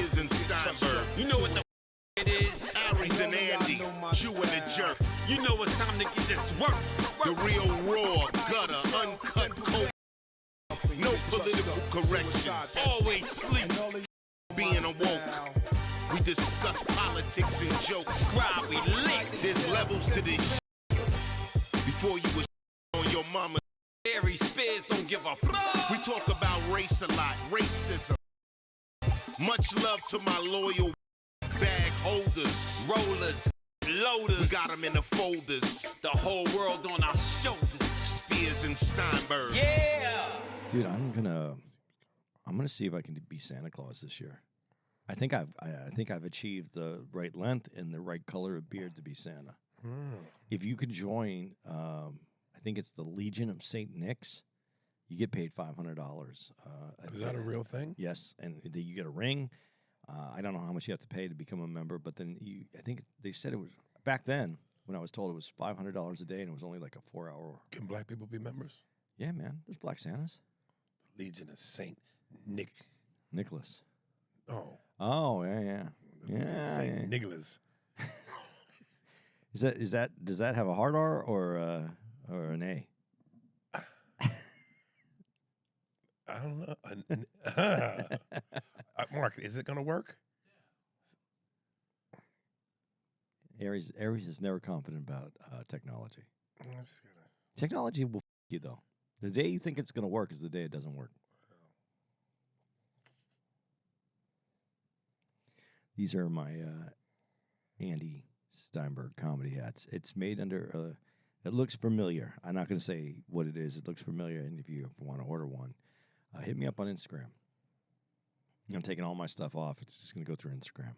Spears and Steinberg. You know what the it is? Aries and Andy, Jew and the Jerk. You know it's time to get this work. The real raw, gutter, uncut, cold. No political corrections. Always sleep. Being awoke. We discuss politics and jokes. Scribe, we lit. There's levels to this shit. Before you was on your mama. Aries Spears don't give a fuck. We talk about race a lot, racism. Much love to my loyal bag holders. Rollers, loaders. We got them in the folders. The whole world on our shoulders. Spears and Steinberg. Yeah. Dude, I'm gonna see if I can be Santa Claus this year. I think I've achieved the right length and the right color of beard to be Santa. If you could join, I think it's the Legion of Saint Nick's. You get paid $500. Is that a real thing? Yes, and you get a ring. I don't know how much you have to pay to become a member, but then I think they said it was back then when I was told it was $500 a day, and it was only like a 4-hour. Can black people be members? Yeah, man. There's Black Santas. Legion of Saint Nicholas. Oh. Oh, yeah. Saint Nicholas. Does that have a hard R or an A? I don't know. Mark, is it going to work? Aries is never confident about technology. I'm just gonna... Technology will you though. The day you think it's going to work is the day it doesn't work. These are my Andy Steinberg comedy hats. It's made under. It looks familiar. I'm not going to say what it is. It looks familiar, and if you want to order one, hit me up on Instagram. I'm taking all my stuff off. It's just going to go through Instagram.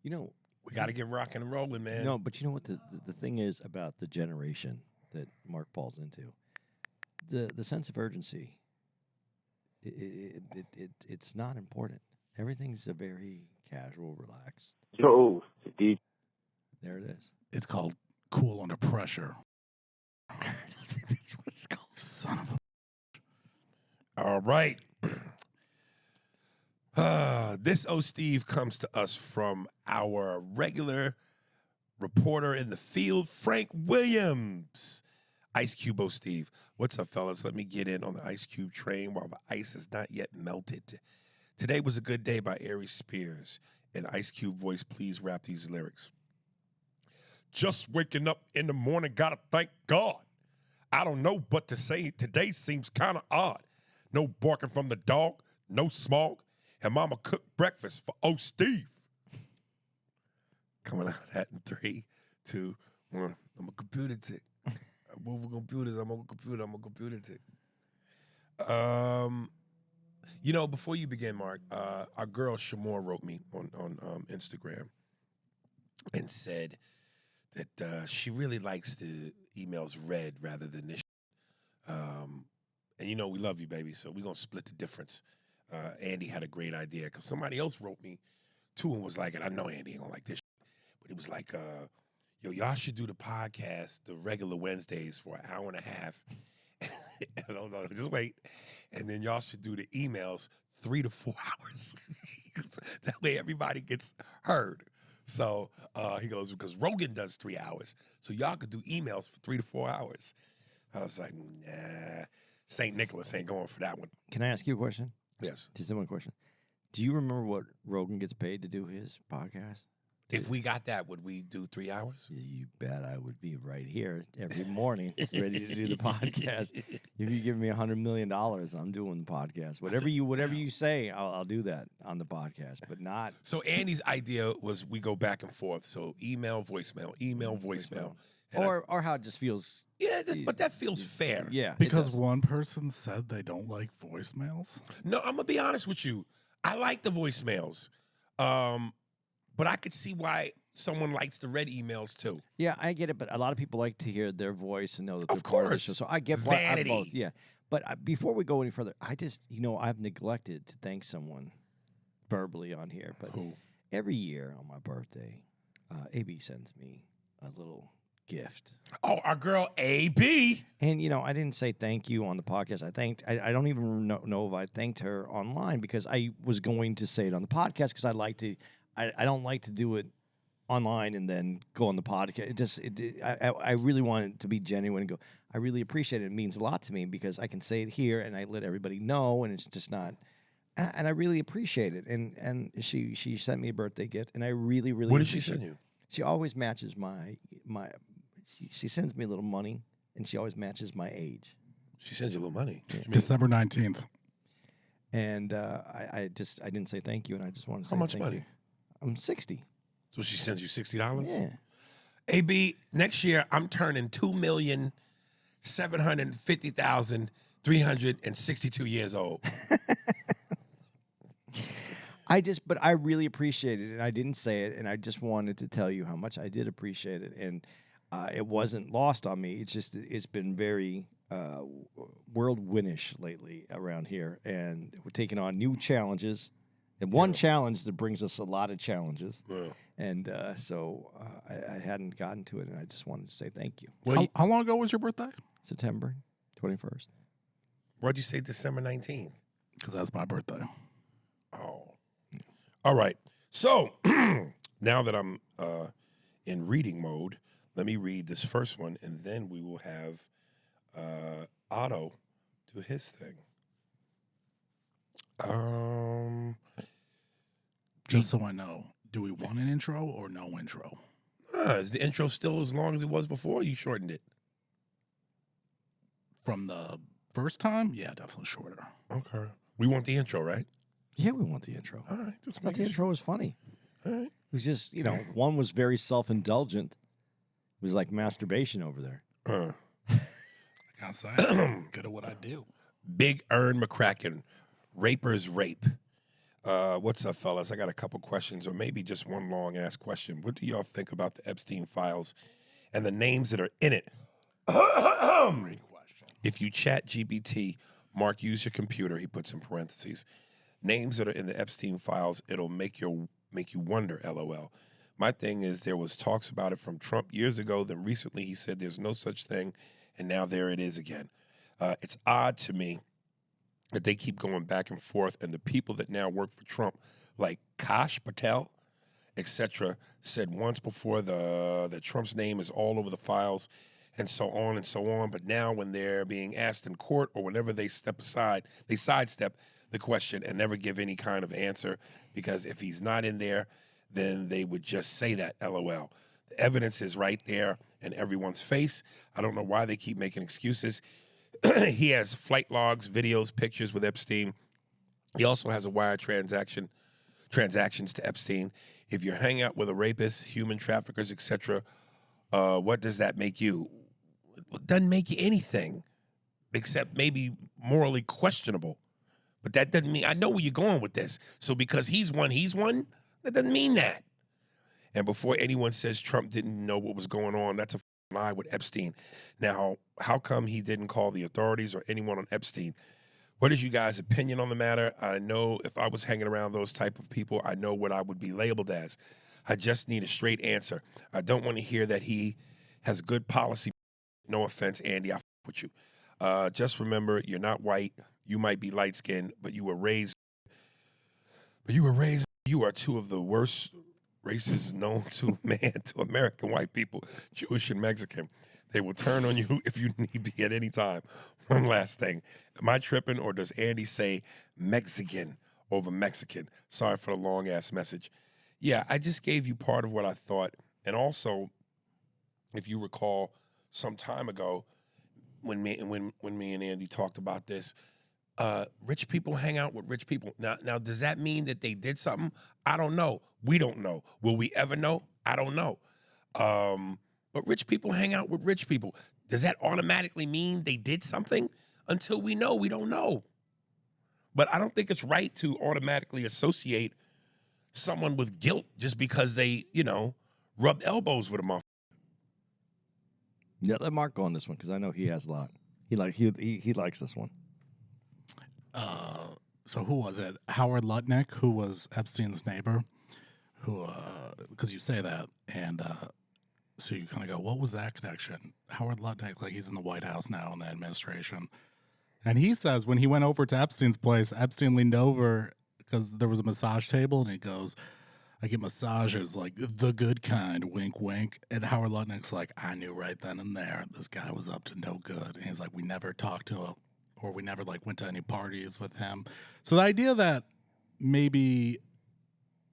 You know, we got to get rocking and rolling, man. No, but you know what the thing is about the generation that Mark falls into? The sense of urgency. It's not important. Everything's a very casual, relaxed. Yo, DJ. There it is. It's called Cool Under Pressure. I think that's what it's called. Son of a... All right. This Steve comes to us from our regular reporter in the field, Frank Williams. Ice Cube Steve. What's up, fellas? Let me get in on the Ice Cube train while the ice is not yet melted. Today was a good day by Aries Spears. In Ice Cube voice, please rap these lyrics. Just waking up in the morning, gotta thank God. I don't know what to say. Today seems kind of odd. No barking from the dog, no smog, and mama cooked breakfast for Steve. Coming out of that in 3, 2, 1. I'm a computer tick. I'm over computers. I'm a computer tick. You know, before you begin, Mark, our girl Shamor wrote me on Instagram and said that she really likes the emails read rather than this. And you know, we love you, baby, so we're going to split the difference. Andy had a great idea because somebody else wrote me, too, and was like, and I know Andy ain't going to like this but it was like, yo, y'all should do the podcast, the regular Wednesdays for an hour and a half. No, just wait. And then y'all should do the emails 3 to 4 hours. That way everybody gets heard. So he goes, because Rogan does 3 hours. So y'all could do emails for 3 to 4 hours. I was like, nah, St. Nicholas ain't going for that one. Can I ask you a question? Yes. Just one question. Do you remember what Rogan gets paid to do his podcast? If we got that, would we do 3 hours? You bet I would be right here every morning ready to do the podcast. If you give me $100 million, I'm doing the podcast. Whatever you say, I'll do that on the podcast, but not. So Andy's idea was we go back and forth. So email, voicemail. Or how it just feels. Yeah, but that feels fair. Yeah. Because one person said they don't like voicemails? No, I'm going to be honest with you. I like the voicemails. But I could see why someone likes the read emails too. Yeah, I get it, but a lot of people like to hear their voice and know that they're Of part of the course. show. So I get Vanity. both. Yeah, but before we go any further, I just I've neglected to thank someone verbally on here. But Who? every year on my birthday, AB sends me a little gift. Oh, our girl AB. And, I didn't say thank you on the podcast. I don't even know if I thanked her online because I was going to say it on the podcast because I don't like to do it online and then go on the podcast. I really want it to be genuine and go, I really appreciate it. It means a lot to me because I can say it here and I let everybody know and it's just not, and I really appreciate it. And she sent me a birthday gift and I really, really What did she appreciate send it. you? She always matches she sends me a little money and she always matches my age. She sends you a little money. December 19th. And I didn't say thank you and I just want to say How much thank money? you. I'm 60. So she sends you $60? Yeah. AB, next year I'm turning 2,750,362 years old. But I really appreciate it, and I didn't say it, and I just wanted to tell you how much I did appreciate it, and it wasn't lost on me. It's been very whirlwindish lately around here, and we're taking on new challenges, and one challenge that brings us a lot of challenges, and so I hadn't gotten to it, and I just wanted to say thank you. How long ago was your birthday? September 21st. Why'd you say December 19th? Because that's my birthday. Oh. All right. So now that I'm in reading mode, let me read this first one, and then we will have Otto do his thing. Just so I know, do we want an intro or no intro? Is the intro still as long as it was before? Or you shortened it. From the first time? Yeah, definitely shorter. Okay. We want the intro, right? Yeah, we want the intro. All right. I Just thought the making sure. intro was funny. All right. It was just, one was very self-indulgent. It was like masturbation over there. I gotta say, good at what I do. Big Ern McCracken, Raper's Rape. What's up, fellas? I got a couple questions, or maybe just one long-ass question. What do y'all think about the Epstein files and the names that are in it? Great question. If you chat GPT, Mark, use your computer, he puts in parentheses, names that are in the Epstein files, it'll make you wonder, LOL. My thing is there was talks about it from Trump years ago, then recently he said there's no such thing, and now there it is again. It's odd to me that they keep going back and forth, and the people that now work for Trump, like Kash Patel, etc., said once before that Trump's name is all over the files, and so on. But now when they're being asked in court or whenever they step aside, they sidestep the question and never give any kind of answer, because if he's not in there, then they would just say that, LOL. The evidence is right there in everyone's face. I don't know why they keep making excuses. He has flight logs, videos, pictures with Epstein. He also has a wire transactions to Epstein. If you're hanging out with a rapist, human traffickers, etc., what does that make you? It doesn't make you anything, except maybe morally questionable. But that doesn't mean, I know where you're going with this. So because he's one, that doesn't mean that. And before anyone says Trump didn't know what was going on, that's a lie with Epstein. Now, how come he didn't call the authorities or anyone on Epstein? What is you guys' opinion on the matter? I know if I was hanging around those type of people, I know what I would be labeled as. I just need a straight answer. I don't want to hear that he has good policy. No offense, Andy, I f with you. Just remember, you're not white. You might be light-skinned, but you are two of the worst races known to to American white people, Jewish and Mexican. They will turn on you if you need be at any time. One last thing. Am I tripping, or does Andy say Mexican over Mexican? Sorry for the long-ass message. Yeah, I just gave you part of what I thought. And also, if you recall, some time ago, when me and Andy talked about this, rich people hang out with rich people. Now, does that mean that they did something? I don't know. We don't know. Will we ever know? I don't know. But rich people hang out with rich people. Does that automatically mean they did something? Until we know, we don't know. But I don't think it's right to automatically associate someone with guilt just because they, rubbed elbows with a motherfucker. Yeah, let Mark go on this one because I know he has a lot. He likes this one. So who was it? Howard Lutnick, who was Epstein's neighbor, who, because you say that, and So you kind of go, what was that connection? Howard Lutnick, like he's in the White House now in the administration. And he says when he went over to Epstein's place, Epstein leaned over because there was a massage table, and he goes, I get massages like the good kind, wink, wink. And Howard Lutnick's like, I knew right then and there this guy was up to no good. And he's like, we never talked to him, or we never like went to any parties with him. So the idea that maybe,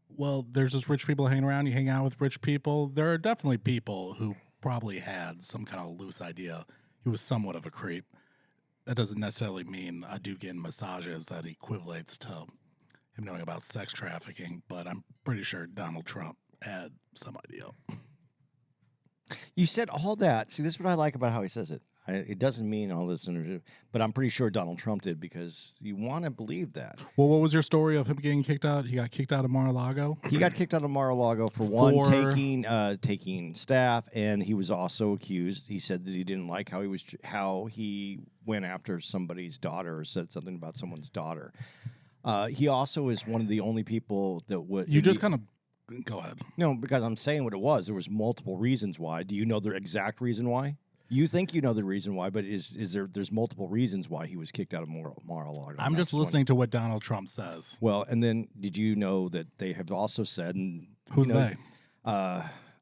well, there's just rich people hanging around, you hang out with rich people. There are definitely people who probably had some kind of loose idea he was somewhat of a creep. That doesn't necessarily mean a dude getting massages that equivalates to him knowing about sex trafficking, but I'm pretty sure Donald Trump had some idea. You said all that. See, this is what I like about how he says it. It doesn't mean all this, but I'm pretty sure Donald Trump did, because you want to believe that. Well, what was your story of him getting kicked out? He got kicked out of Mar-a-Lago? He got kicked out of Mar-a-Lago for one, taking staff, and he was also accused. He said that he didn't like how he went after somebody's daughter, or said something about someone's daughter. He also is one of the only people that would. You just kind of go ahead. No, because I'm saying what it was. There was multiple reasons why. Do you know the exact reason why? You think you know the reason why, but is there? There's multiple reasons why he was kicked out of Mar-a-Lago. I'm just listening to what Donald Trump says. Well, and then did you know that they have also said, and who's they?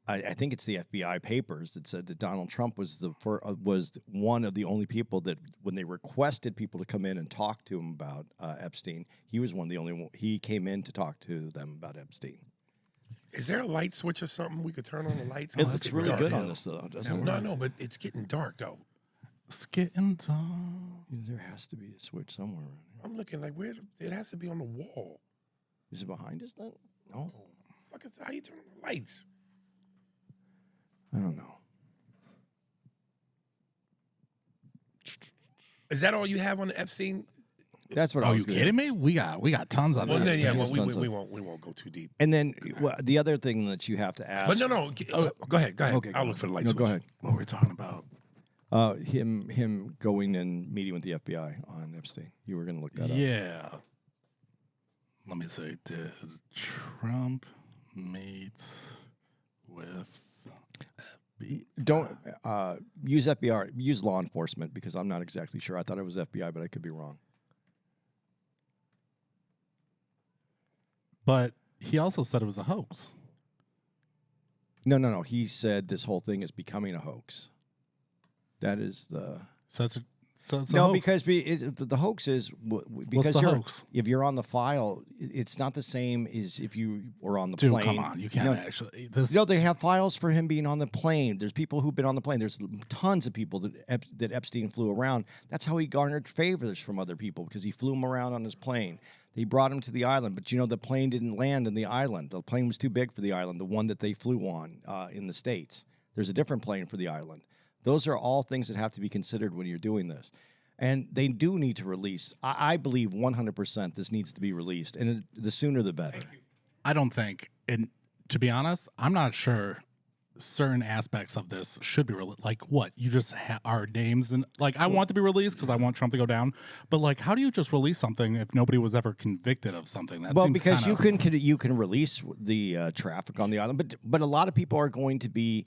I think it's the FBI papers that said that Donald Trump was was one of the only people that, when they requested people to come in and talk to him about Epstein, he was one of the only one. He came in to talk to them about Epstein. Is there a light switch or something we could turn on the lights? It's really good on this, though, doesn't it? No, but it's getting dark, though. It's getting dark. There has to be a switch somewhere around here. I'm looking like it has to be on the wall. Is it behind us then? No. Fuck is how you turn on the lights? I don't know. Is that all you have on the Epstein? That's what I Are was you gonna- kidding me? We got tons on Well, that. yeah, There's tons of- we won't go too deep. And then the other thing that you have to ask. But no, go ahead. Okay, I'll look for the light No, switch. go ahead. What were we talking about? Him going and meeting with the FBI on Epstein. You were going to look that up. Yeah. Let me see. Did Trump meet with Don't use FBI. Use law enforcement, because I'm not exactly sure. I thought it was FBI, but I could be wrong. But he also said it was a hoax. No. He said this whole thing is becoming a hoax. That is the... So it's a No, hoax. because the hoax is... Because the hoax? If you're on the file, it's not the same as if you were on the Dude, plane. come on. You can't actually. This, No, they have files for him being on the plane. There's people who've been on the plane. There's tons of people that Epstein flew around. That's how he garnered favors from other people, because he flew him around on his plane. They brought him to the island, but the plane didn't land in the island. The plane was too big for the island, the one that they flew on in the States. There's a different plane for the island. Those are all things that have to be considered when you're doing this. And they do need to release. I believe 100% this needs to be released, and the sooner the better. I don't think, and to be honest, I'm not sure certain aspects of this should be released. Like what? You just our names, and like I want to be released because I want Trump to go down. But like, how do you just release something if nobody was ever convicted of something? That Well, seems because kinda, you can release the traffic on the island, but a lot of people are going to be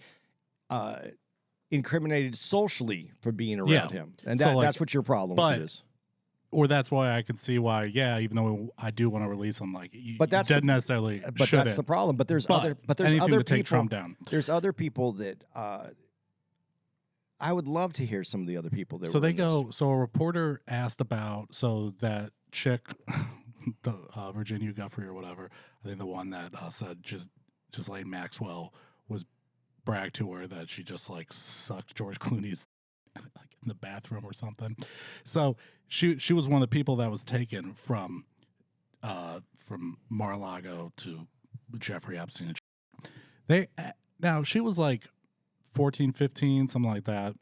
incriminated socially for being around him, and So, like, that's what your problem but- is. or that's why I can see why. Yeah, even though I do want to release them, like, But that's didn't necessarily. But shouldn't. that's the problem. But there's But there's anything other to take people. Trump down. There's other people that I would love to hear some of the other people that. So were they in this. go. So a reporter asked about that chick, the Virginia Guffey or whatever. I think the one that said Ghislaine Maxwell was bragged to her that she just like sucked George Clooney's like in the bathroom or something. So she was one of the people that was taken from Mar-a-Lago to Jeffrey Epstein. Now she was like 14, 15, something like that,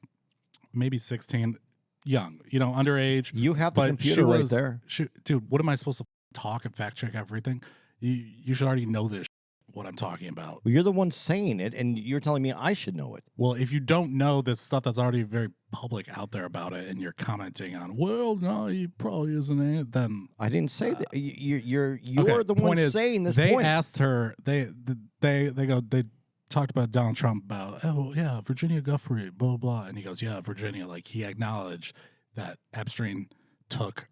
maybe 16, young, underage. You have the But computer she right was, there. Dude, what am I supposed to talk and fact check everything? You should already know this, what I'm talking about. Well, you're the one saying it, and you're telling me I should know it. Well, if you don't know this stuff that's already very public out there about it, and you're commenting on, well, no, he probably isn't it, then I didn't say that. You're okay, the one point is, saying this they point. asked her. They talked about Donald Trump about, oh yeah, Virginia Giuffre, blah blah blah, and he goes, yeah, Virginia. Like he acknowledged that Epstein took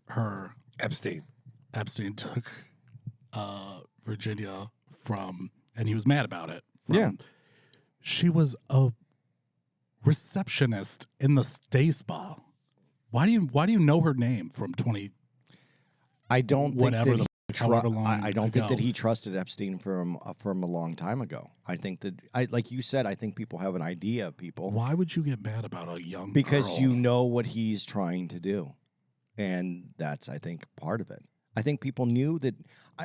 Virginia from, and he was mad about it. Yeah. She was a receptionist in the day spa. Why do you know her name from 20? I don't think Whatever that the he however long I don't think that ago. he trusted Epstein from a long time ago. I think that like you said, I think people have an idea of people Why would you get mad about a young because girl? you know what he's trying to do, and that's I think part of it. I think people knew that.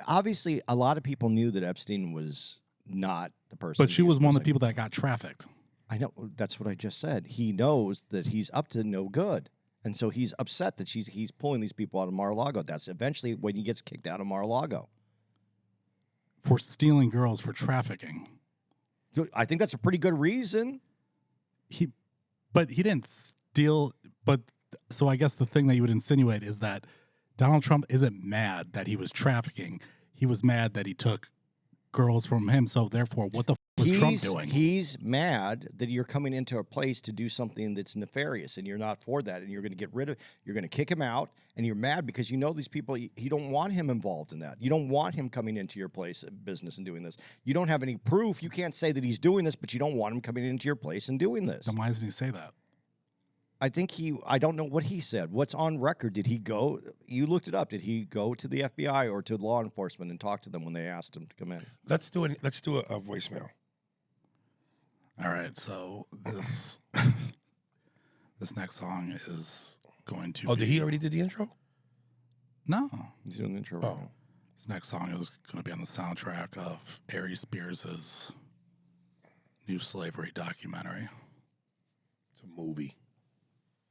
Obviously, a lot of people knew that Epstein was not the person. But she he was one of the supposed people that got trafficked. I know that's what I just said. He knows that he's up to no good. And so he's upset that he's pulling these people out of Mar-a-Lago. That's eventually when he gets kicked out of Mar-a-Lago. For stealing girls for trafficking. So I think that's a pretty good reason. But he didn't steal. But so I guess the thing that you would insinuate is that Donald Trump isn't mad that he was trafficking. He was mad that he took girls from him. So therefore, what the was Trump doing? He's mad that you're coming into a place to do something that's nefarious, and you're not for that, and you're going to get rid of. You're going to kick him out, and you're mad because you know these people. You don't want him involved in that. You don't want him coming into your place of business and doing this. You don't have any proof. You can't say that he's doing this, but you don't want him coming into your place and doing this. Then why doesn't he say that? I think I don't know what he said. What's on record? Did he go? You looked it up. Did he go to the FBI or to law enforcement and talk to them when they asked him to come in? Let's do a voicemail. All right, so this this next song is going to. Oh, did he already did the intro? No, He's doing the intro. Right Oh. now. this next song is going to be on the soundtrack of Ari Spears's new slavery documentary. It's a movie.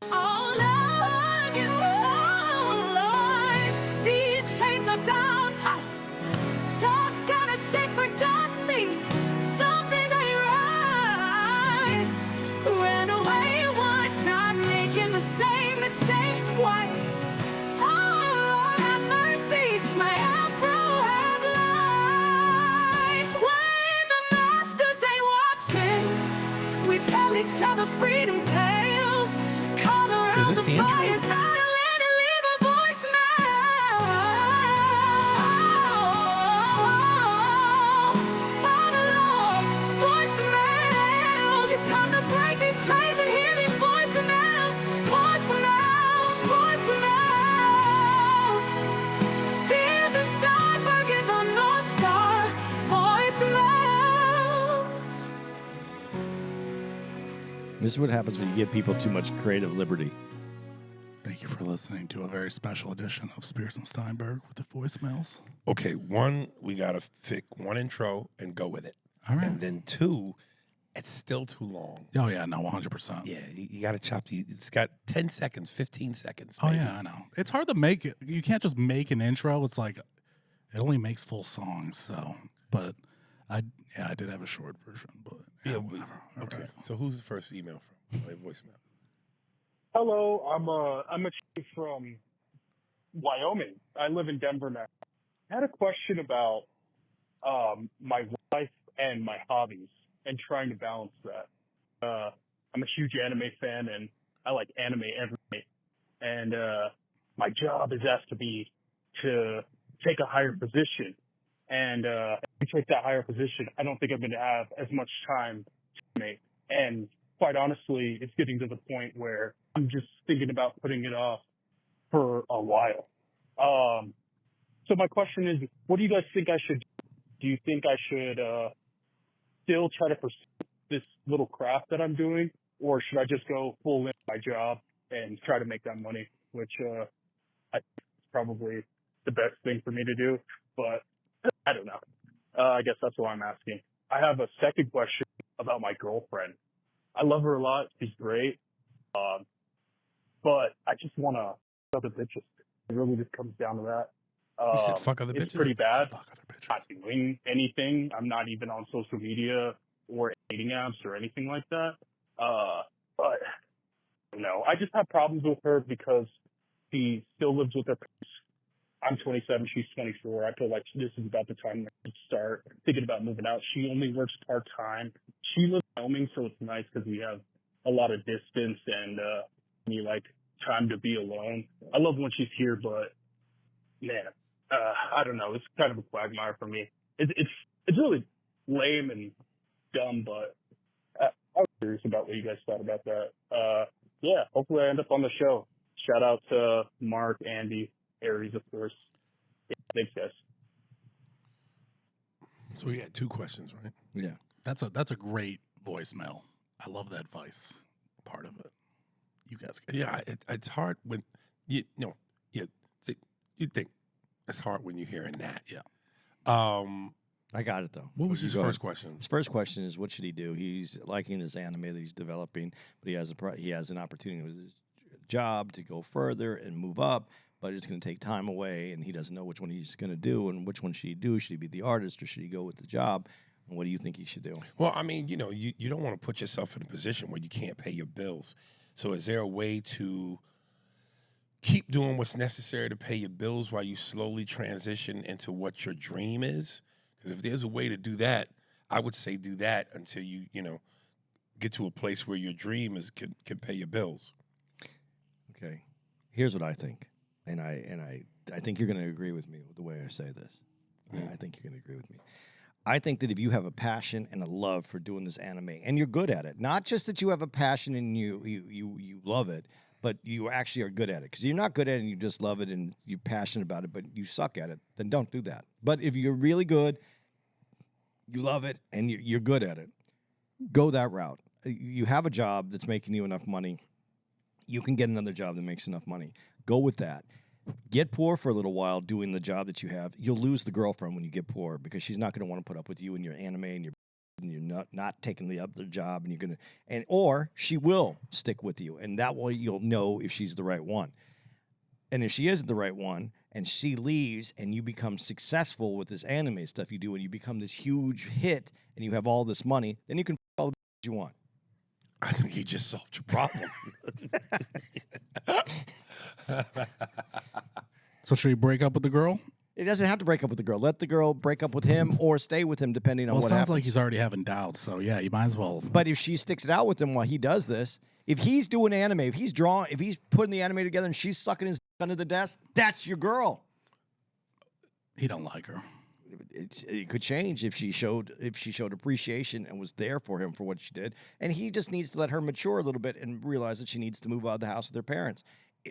All of you, oh Lord, these chains are bound tight. Dog's gotta sit for dog meat. Something ain't right. Ran away once, not making the same mistake twice. Oh, Lord, have mercy, my afro has lies. When the masters ain't watching, we tell each other freedom tales. Is this the intro? This is what happens when you give people too much creative liberty. Thank you for listening to a very special edition of Spears and Steinberg with the voicemails. Okay, we gotta pick one intro and go with it. All right. And then two, it's still too long. Oh yeah, no, 100%. Yeah, you gotta chop it's got 10 seconds, 15 seconds. Oh maybe. yeah, I know. It's hard to make it. You can't just make an intro. It's like it only makes full songs. So, but I did have a short version, but Yeah, whatever. Okay. All right. So who's the first email from? Voicemail. Hello, I'm a chief from Wyoming. I live in Denver now. I had a question about my life and my hobbies and trying to balance that. I'm a huge anime fan and I like anime every day. And my job is asked to take a higher position. And if I take that higher position, I don't think I'm going to have as much time to make. And quite honestly, it's getting to the point where I'm just thinking about putting it off for a while. So my question is, what do you guys think I should do? Do you think I should still try to pursue this little craft that I'm doing? Or should I just go full in my job and try to make that money, which I think is probably the best thing for me to do. But I don't know. I guess that's what I'm asking. I have a second question about my girlfriend. I love her a lot. She's great. But I just want to fuck other bitches. It really just comes down to that. You said fuck other bitches? It's pretty bad. Fuck other bitches. Not doing anything. I'm not even on social media or dating apps or anything like that. But I don't know. I just have problems with her because she still lives with her parents I'm 27, she's 24. I feel like this is about the time to start thinking about moving out. She only works part time. She lives in Wyoming, so it's nice because we have a lot of distance and me like time to be alone. I love when she's here, but man, I don't know. It's kind of a quagmire for me. It's really lame and dumb, but I was curious about what you guys thought about that. Yeah, hopefully I end up on the show. Shout out to Mark, Andy, Aries, of course. Yeah, thanks, guys. So we had 2 questions, right? Yeah. That's a great voicemail. I love that voice part of it. You guys can. Yeah, it's hard when you think it's hard when you're hearing that. Yeah. I got it though. What was his Go ahead. first question? His first question is, what should he do? He's liking this anime that he's developing, but he has an opportunity with his job to go further and move up, but it's going to take time away, and he doesn't know which one he's going to do, and which one should he do? Should he be the artist, or should he go with the job? And what do you think he should do? Well, I mean, you don't want to put yourself in a position where you can't pay your bills. So is there a way to keep doing what's necessary to pay your bills while you slowly transition into what your dream is? Because if there's a way to do that, I would say do that until you get to a place where your dream can pay your bills. Okay, here's what I think, and I think you're going to agree with me with the way I say this. I think you're going to agree with me. I think that if you have a passion and a love for doing this anime, and you're good at it, not just that you have a passion and you love it, but you actually are good at it. Because you're not good at it and you just love it and you're passionate about it, but you suck at it, then don't do that. But if you're really good, you love it, and you're good at it, go that route. You have a job that's making you enough money. You can get another job that makes enough money. Go with that. Get poor for a little while doing the job that you have. You'll lose the girlfriend when you get poor because she's not going to want to put up with you and your anime and you're not taking the other job, and you're going to or she will stick with you, and that way you'll know if she's the right one. And if she isn't the right one and she leaves and you become successful with this anime stuff you do and you become this huge hit and you have all this money, then you can all the you want. I think he just solved your problem. So should he break up with the girl? It doesn't have to break up with the girl. Let the girl break up with him or stay with him, depending on Well, it what sounds happens. like he's already having doubts. So yeah, you might as well. But if she sticks it out with him while he does this, if he's doing anime, if he's putting the anime together and she's sucking his under the desk, that's your girl. He don't like her. It could change if she showed appreciation and was there for him for what she did, and he just needs to let her mature a little bit and realize that she needs to move out of the house with her parents.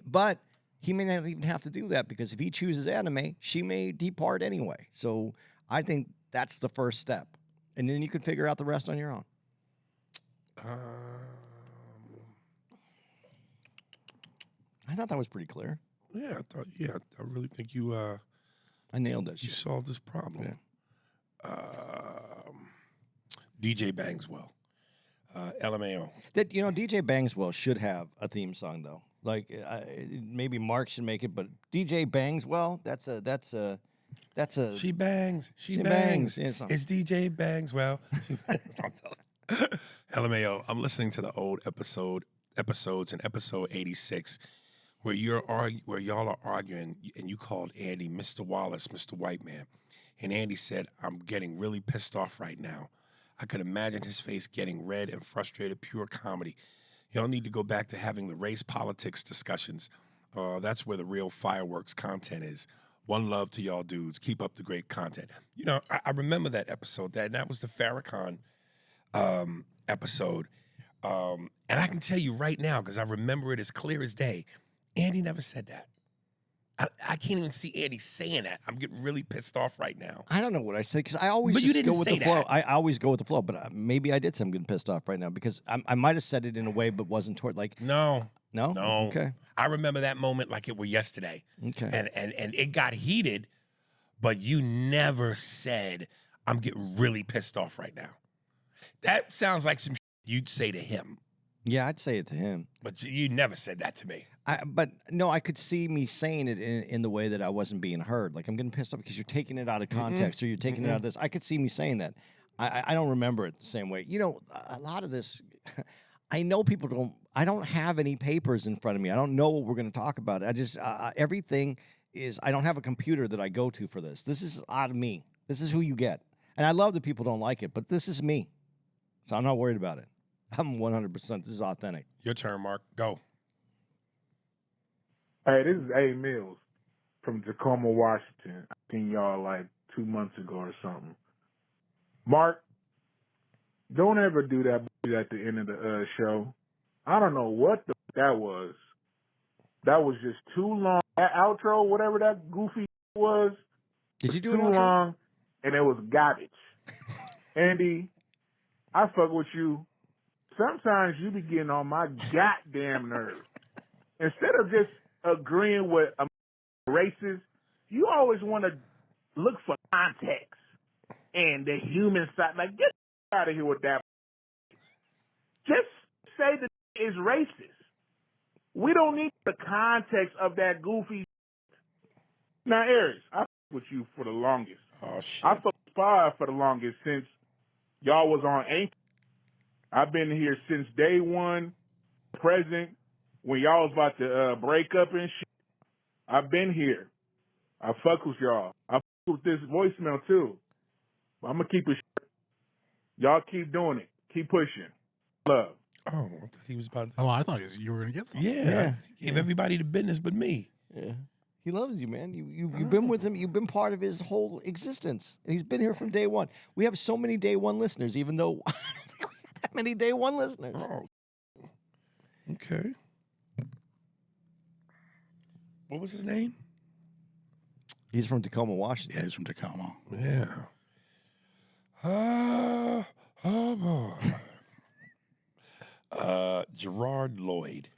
But he may not even have to do that, because if he chooses anime, she may depart anyway. So I think that's the first step, and then you can figure out the rest on your own. I thought that was pretty clear. Yeah, I really think you I nailed that you shit. solved this problem. DJ Bangswell, LMAO. That DJ Bangswell should have a theme song though. Like maybe Mark should make it, but DJ Bangswell, that's a. She bangs. She bangs. bangs. Yeah, it's not- It's DJ Bangswell. LMAO. I'm listening to the old episodes in episode 86, where y'all are arguing, and you called Andy Mr. Wallace, Mr. White Man, and Andy said, "I'm getting really pissed off right now. I could imagine his face getting red and frustrated. Pure comedy. Y'all need to go back to having the race politics discussions. That's where the real fireworks content is. One love to y'all dudes. Keep up the great content." I remember that episode. That was the Farrakhan episode. And I can tell you right now, because I remember it as clear as day, Andy never said that. I can't even see Andy saying that. I'm getting really pissed off right now. I don't know what I said, because I always But you just didn't go with say the flow. that. I always go with the flow, but maybe I did say I'm getting pissed off right now, because I might have said it in a way, but wasn't toward like No. no. Okay. I remember that moment like it were yesterday. Okay. And it got heated, but you never said, "I'm getting really pissed off right now." That sounds like some you'd say to him, Yeah, I'd say it to him. but you never said that to me. But no, I could see me saying it in the way that I wasn't being heard. Like, I'm getting pissed off because you're taking it out of context, or you're taking it out of this. I could see me saying that. I don't remember it the same way. A lot of this, I know people I don't have any papers in front of me. I don't know what we're going to talk about. I just, everything is I don't have a computer that I go to for this. This is out of me. This is who you get. And I love that people don't like it, but this is me. So I'm not worried about it. I'm 100%. This is authentic. Your turn, Mark. Go. Hey, this is A. Mills from Tacoma, Washington. I seen y'all like 2 months ago or something. Mark, don't ever do that at the end of the show. I don't know what that was. That was just too long. That outro, whatever that goofy was, Did you do too an outro? long, and it was garbage. Andy, I fuck with you. Sometimes you be getting on my goddamn nerves. Instead of just agreeing with a racist, you always want to look for context and the human side. Like, get out of here with that. Just say that is racist. We don't need the context of that goofy. Now, Aries, I fuck with you for the longest. Oh, shit. I fucked with Spire for the longest since y'all was on Anchor. I've been here since day one, present, when y'all was about to break up and shit. I've been here. I fuck with y'all. I fuck with this voicemail too. I'm gonna keep it short. Y'all keep doing it. Keep pushing. Love. Oh, I thought he was about to. Oh, I thought you were going to get something. Yeah. He gave everybody the business but me. Yeah. He loves you, man. You've been with him. You've been part of his whole existence. He's been here from day one. We have so many day one listeners, even though I don't think we have that many day one listeners. Oh. Okay. What was his name? He's from Tacoma, Yeah, Washington. he's from Tacoma. Yeah. Oh boy. Gerard Lloyd,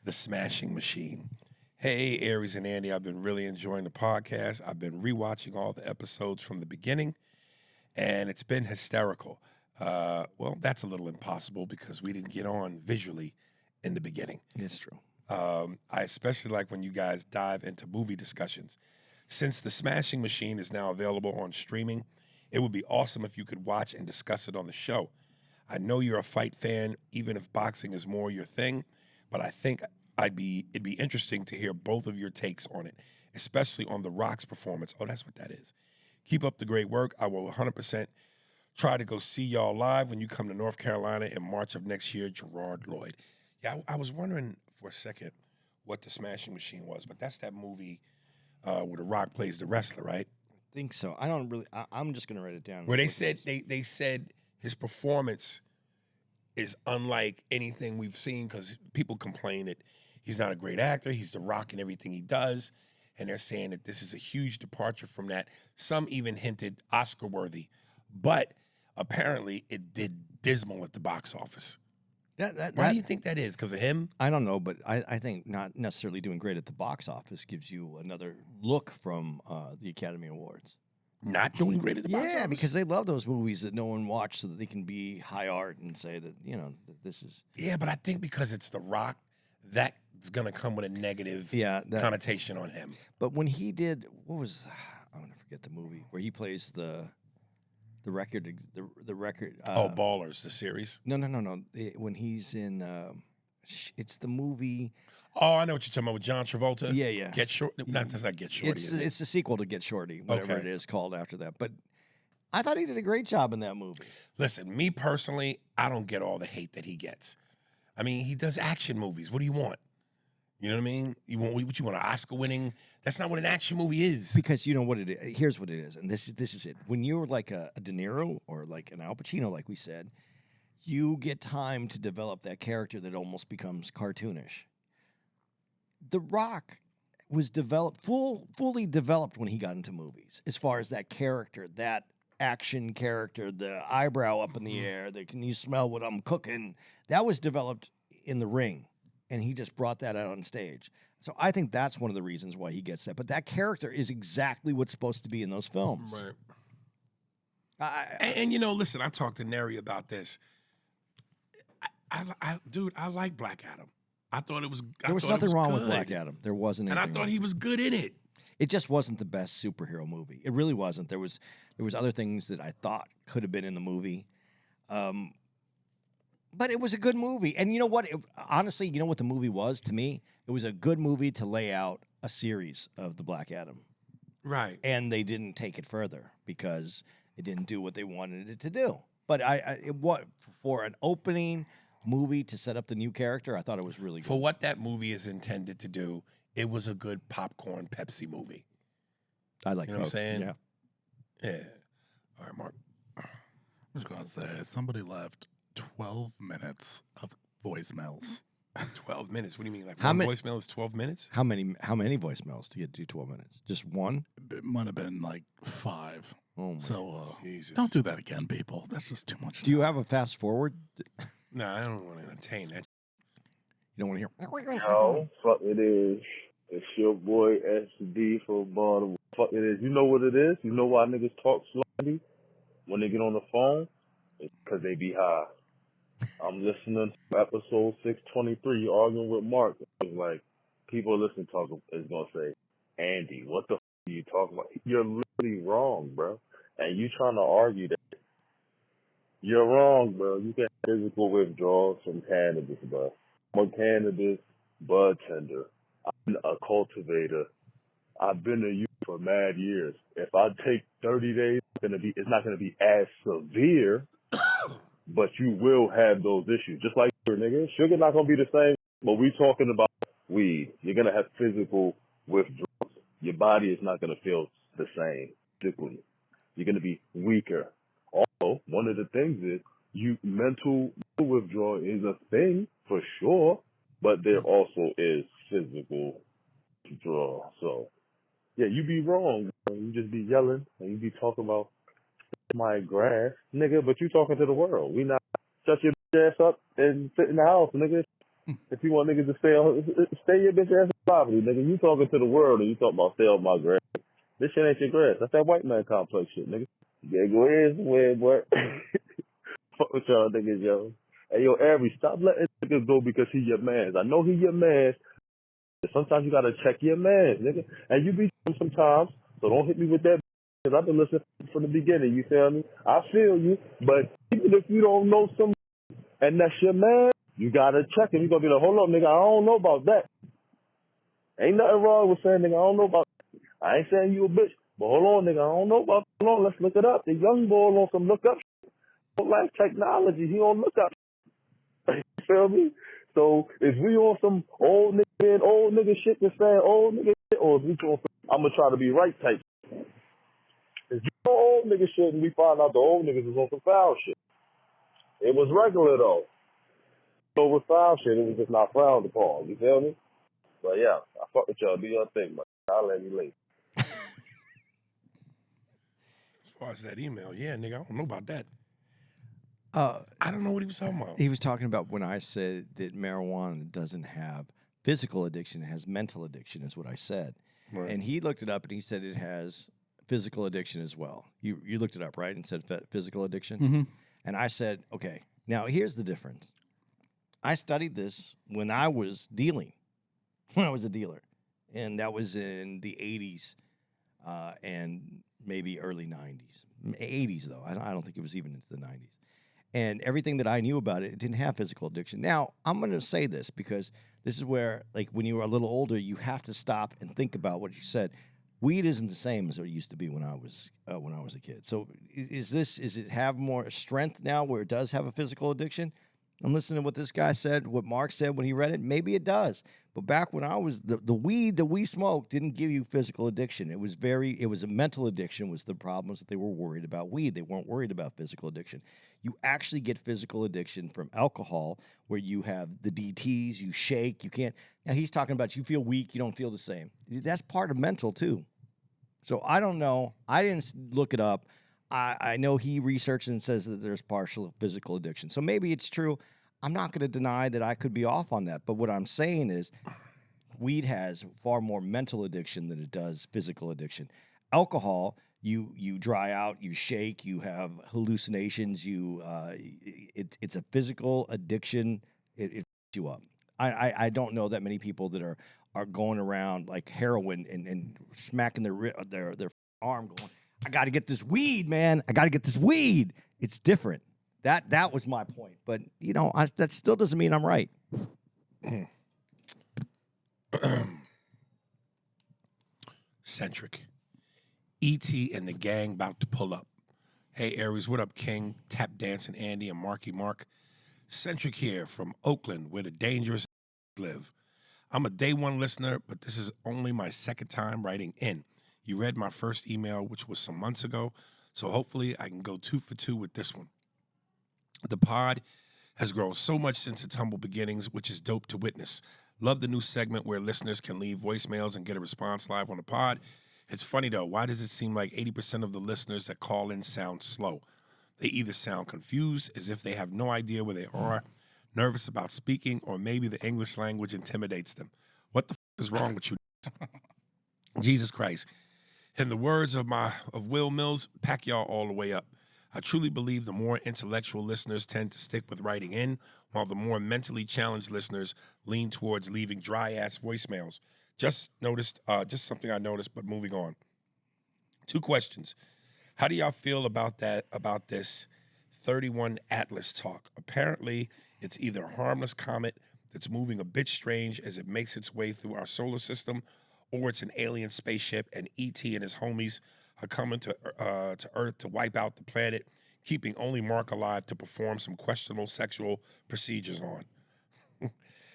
the Smashing Machine. Hey, Aries and Andy, I've been really enjoying the podcast. I've been rewatching all the episodes from the beginning, and it's been hysterical. Well, that's a little impossible because we didn't get on visually in the beginning. It's true. I especially like when you guys dive into movie discussions. Since The Smashing Machine is now available on streaming, it would be awesome if you could watch and discuss it on the show. I know you're a fight fan, even if boxing is more your thing, but I think it'd be interesting to hear both of your takes on it, especially on The Rock's performance. Oh, that's what that is. Keep up the great work. I will 100% try to go see y'all live when you come to North Carolina in March of next year, Gerard Lloyd. Yeah, I was wondering for a second what The Smashing Machine was, but that's that movie where The Rock plays the wrestler, right? I think so. I don't really. I'm just gonna write it down. Where they said they said his performance is unlike anything we've seen because people complain that he's not a great actor. He's The Rock in everything he does, and they're saying that this is a huge departure from that. Some even hinted Oscar worthy, but apparently it did dismal at the box office. Why do you think that is? Because of him? I don't know, but I think not necessarily doing great at the box office gives you another look from the Academy Awards. Not doing great at the box office? Yeah, because they love those movies that no one watched so that they can be high art and say that, that this is... Yeah, but I think because it's The Rock, that's going to come with a negative connotation on him. But when he did... What was... I'm going to forget the movie where he plays the record... The record... Ballers, the series? No. When he's in... it's the movie... Oh, I know what you're talking about with John Travolta. Yeah. Get Short. That's not Get Shorty. It's the sequel to Get Shorty, whatever it is called after that. But I thought he did a great job in that movie. Listen, me personally, I don't get all the hate that he gets. I mean, he does action movies. What do you want? You know what I mean? You want an Oscar winning? That's not what an action movie is. Because you know what it is. Here's what it is, and this is it. When you're like a De Niro or like an Al Pacino, like we said, you get time to develop that character that almost becomes cartoonish. The Rock was fully developed when he got into movies, as far as that character, that action character, the eyebrow up in the air, the can you smell what I'm cooking? That was developed in the ring, and he just brought that out on stage. So I think that's one of the reasons why he gets that. But that character is exactly what's supposed to be in those films. Right. And listen, I talked to Neri about this. Dude, I like Black Adam. I thought it was. There was nothing wrong with Black Adam. There wasn't, and I thought he was good in it. It just wasn't the best superhero movie. It really wasn't. There was other things that I thought could have been in the movie, but it was a good movie. And you know what? Honestly, you know what the movie was to me? It was a good movie to lay out a series of the Black Adam, Right. and they didn't take it further because it didn't do what they wanted it to do. But what for an opening movie to set up the new character, I thought it was really good. For what that movie is intended to do, it was a good popcorn Pepsi movie. I like. You know what I'm saying? Yeah. Yeah. All right, Mark. I'm just gonna say somebody left 12 minutes of voicemails. 12 minutes. What do you mean? Like How one many- voicemail is 12 minutes? How many voicemails to get to 12 minutes? Just one? It might have been like 5. Oh my. So Jesus. don't do that again, people. That's just too much. Do you have a fast forward? No, I don't want to entertain that. You don't want to hear. Yo, fuck it is. It's your boy SD from Baltimore. Fuck it is. You know what it is? You know why niggas talk slowly when they get on the phone? It's because they be high. I'm listening to episode 623, arguing with Mark. It's like, people listening to us is going to say, Andy, what the f*** are you talking about? You're literally wrong, bro. And you trying to argue that. You're wrong, bro. You get physical withdrawals from cannabis, bro. I'm a cannabis bud tender. I'm a cultivator. I've been a youth for mad years. If I take 30 days, it's not gonna be as severe, but you will have those issues. Just like sugar, nigga. Sugar not gonna be the same, but we talking about weed. You're gonna have physical withdrawals. Your body is not gonna feel the same physically. You're gonna be weaker. Also, one of the things is mental withdrawal is a thing for sure, but there also is physical withdrawal. So, yeah, you be wrong. Bro. You just be yelling and you be talking about my grass, nigga, but you talking to the world. We not shut your bitch ass up and sit in the house, nigga. If you want niggas to stay your bitch ass in poverty, nigga. You talking to the world and you talking about stay on my grass. This shit ain't your grass. That's that white man complex shit, nigga. Yeah, go ahead, somewhere, boy. Fuck with y'all niggas, yo. Hey, yo, Avery, stop letting niggas go because he your mans. I know he your mans. Sometimes you gotta check your mans, nigga. And you be sometimes, so don't hit me with that because I've been listening from the beginning, you feel me? I feel you, but even if you don't know some and that's your man, you gotta check him. You gonna be like, hold up, nigga, I don't know about that. Ain't nothing wrong with saying, nigga, I don't know about that. I ain't saying you a bitch. But hold on, nigga, I don't know about that. Hold on, let's look it up. The young boy on some look up shit. Don't like technology. He don't look up shit. You feel me? So if we on some old nigga shit that's saying old nigga shit, or if we on some I'm gonna try to be right type. If you on old nigga shit and we find out the old niggas is on some foul shit. It was regular though. So with foul shit, it was just not frowned upon. You feel me? But yeah, I fuck with y'all. Do your thing, man. I'll let you later. As far as that email, yeah, nigga, I don't know about that. Uh, I don't know what he was talking about. He was talking about when I said that marijuana doesn't have physical addiction, it has mental addiction, is what I said. Right. And he looked it up and he said it has physical addiction as well. You looked it up, right? And said physical addiction? Mm-hmm. And I said, okay, now here's the difference. I studied this when I was dealing, when I was a dealer. And that was in the 80s and maybe early 90s. 80s, though. I don't think it was even into the 90s. And everything that I knew about it, it didn't have physical addiction. Now, I'm going to say this because this is where, like, when you were a little older, you have to stop and think about what you said. Weed isn't the same as it used to be when I was a kid. So is it have more strength now where it does have a physical addiction? I'm listening to what this guy said, what Mark said when he read it. Maybe it does. But back when I was, the weed that we smoked didn't give you physical addiction. It was a mental addiction was the problems that they were worried about weed. They weren't worried about physical addiction. You actually get physical addiction from alcohol where you have the DTs, you shake, you can't. Now he's talking about you feel weak, you don't feel the same. That's part of mental too. So I don't know. I didn't look it up. I know he researched and says that there's partial physical addiction. So maybe it's true. I'm not going to deny that I could be off on that. But what I'm saying is weed has far more mental addiction than it does physical addiction. Alcohol, you dry out, you shake, you have hallucinations, it's a physical addiction. It fucks you up. I don't know that many people that are going around like heroin and smacking their arm going, I got to get this weed, man. I got to get this weed. It's different. That was my point. But, that still doesn't mean I'm right. Centric. E.T. and the gang about to pull up. Hey, Aries, what up, King? Tap Dancing Andy and Marky Mark. Centric here from Oakland, where the dangerous live. I'm a day one listener, but this is only my second time writing in. You read my first email, which was some months ago, so hopefully I can go 2 for 2 with this one. The pod has grown so much since its humble beginnings, which is dope to witness. Love the new segment where listeners can leave voicemails and get a response live on the pod. It's funny, though. Why does it seem like 80% of the listeners that call in sound slow? They either sound confused, as if they have no idea where they are, nervous about speaking, or maybe the English language intimidates them. What the is wrong with you? Jesus Christ. In the words of Will Mills, pack y'all all the way up. I truly believe the more intellectual listeners tend to stick with writing in, while the more mentally challenged listeners lean towards leaving dry-ass voicemails. Just something I noticed, but moving on. 2 questions. How do y'all feel about this 31 Atlas talk? Apparently, it's either a harmless comet that's moving a bit strange as it makes its way through our solar system, or it's an alien spaceship and E.T. and his homies are coming to Earth to wipe out the planet, keeping only Mark alive to perform some questionable sexual procedures on.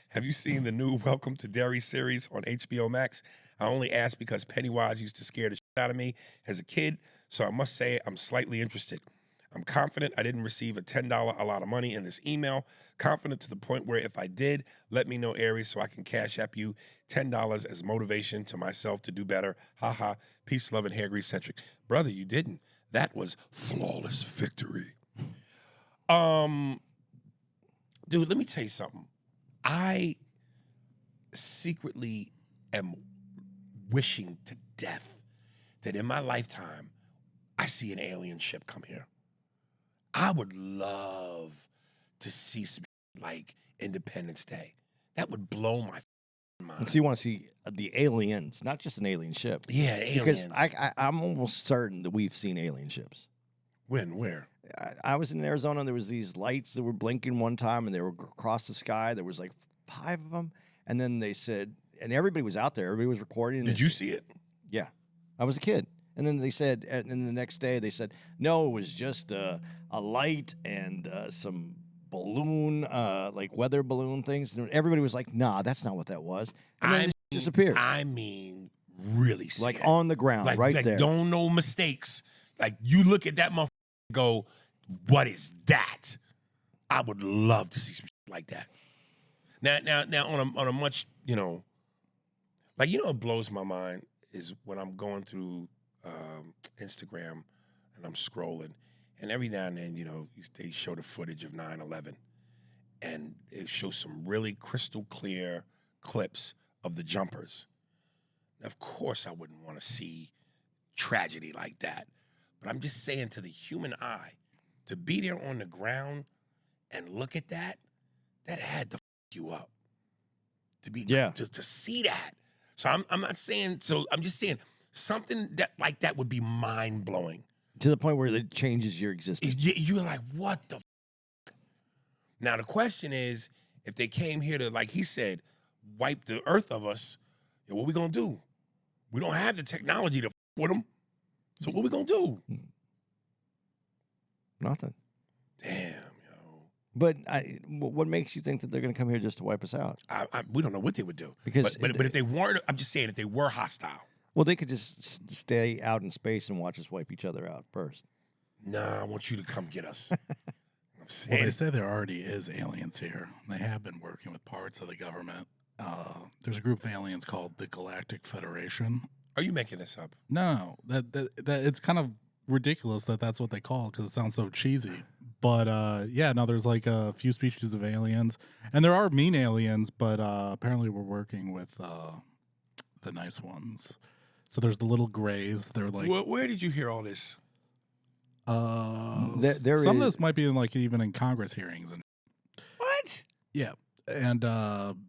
Have you seen the new Welcome to Derry series on HBO Max? I only ask because Pennywise used to scare the shit out of me as a kid, so I must say I'm slightly interested. I'm confident I didn't receive a $10 a lot of money in this email. Confident to the point where if I did, let me know, Aries, so I can cash app you $10 as motivation to myself to do better. Haha. Peace, love, and hair grease centric. Brother, you didn't. That was flawless victory. Dude, let me tell you something. I secretly am wishing to death that in my lifetime I see an alien ship come here. I would love to see some like Independence Day. That would blow my mind. So you want to see the aliens, not just an alien ship. Yeah, aliens. Because I'm almost certain that we've seen alien ships. When? Where? I was in Arizona. There was these lights that were blinking one time, and they were across the sky. There was like 5 of them, and then they said, and everybody was out there. Everybody was recording. Did you see it? Yeah, I was a kid. And then they said, and then the next day they said, no, it was just a light and some balloon, like weather balloon things. And everybody was like, nah, that's not what that was. And then it disappeared. I mean, really see like it. on the ground, like, right like, there. Don't no mistakes. Like you look at that motherfucker and go, what is that? I would love to see some shit like that. Now on a much, like, it blows my mind is when I'm going through Instagram and I'm scrolling, and every now and then, they show the footage of 9/11, and it shows some really crystal clear clips of the jumpers. Now, of course, I wouldn't want to see tragedy like that, but I'm just saying, to the human eye, to be there on the ground and look at that had to f you up. To be to see that. So I'm not saying, so I'm just saying something that like that would be mind blowing. To the point where it changes your existence. You're like, what the f? Now the question is, if they came here to, like he said, wipe the earth of us, what we gonna do? We don't have the technology to f with them. So what we gonna do? Nothing. Damn. But what makes you think that they're going to come here just to wipe us out? We don't know what they would do. Because but if they weren't, I'm just saying, if they were hostile. Well, they could just stay out in space and watch us wipe each other out first. Nah, I want you to come get us. I'm saying. Well, they say there already is aliens here. They have been working with parts of the government. There's a group of aliens called the Galactic Federation. Are you making this up? No, that it's kind of ridiculous that that's what they call it because it sounds so cheesy. But there's like a few species of aliens, and there are mean aliens, but apparently we're working with the nice ones. So there's the little grays. They're like, where did you hear all this? Some of this might be even in Congress hearings. And what? Yeah, and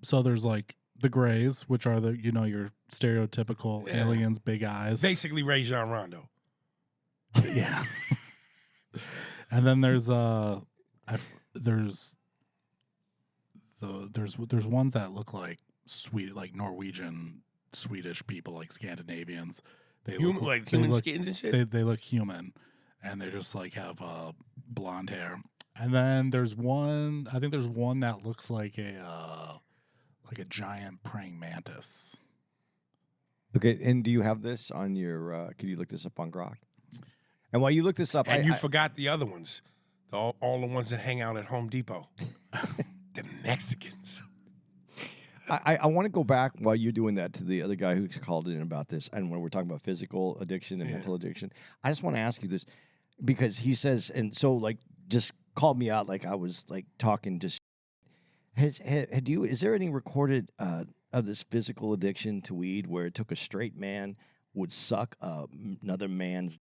so there's like the grays, which are the your stereotypical aliens, big eyes, basically Ray Jean Rondo. Yeah. And then there's ones that look like Norwegian Swedish people, like Scandinavians. They Human, like human look, skins and shit. They look human, and they just like have blonde hair. And then there's one. I think there's one that looks like a giant praying mantis. Okay, and do you have this on your? Could you look this up on Grok? And while you look this up, And you forgot the other ones, all the ones that hang out at Home Depot, the Mexicans. I want to go back while you're doing that to the other guy who called in about this, and when we're talking about physical addiction and mental addiction, I just want to ask you this because he says, and so like just called me out like I was like talking just. Is there any recorded of this physical addiction to weed where it took a straight man would suck another man's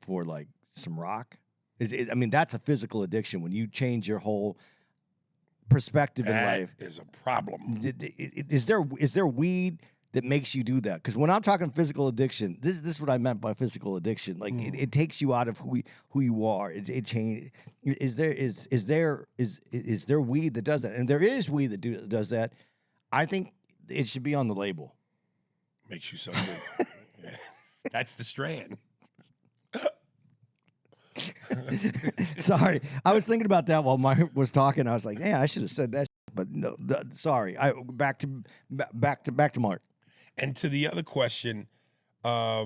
for like some rock? I mean, that's a physical addiction when you change your whole perspective in life. That is a problem. Is there weed that makes you do that? Because when I'm talking physical addiction, this is what I meant by physical addiction. Like it takes you out of who you are. It changes. Is there weed that does that? And there is weed that does that. I think it should be on the label. Makes you so good. Yeah. That's the strand. Sorry, I was thinking about that while Mike was talking. I was like, "Yeah, I should have said that." But no, sorry. Back to Mark. And to the other question, I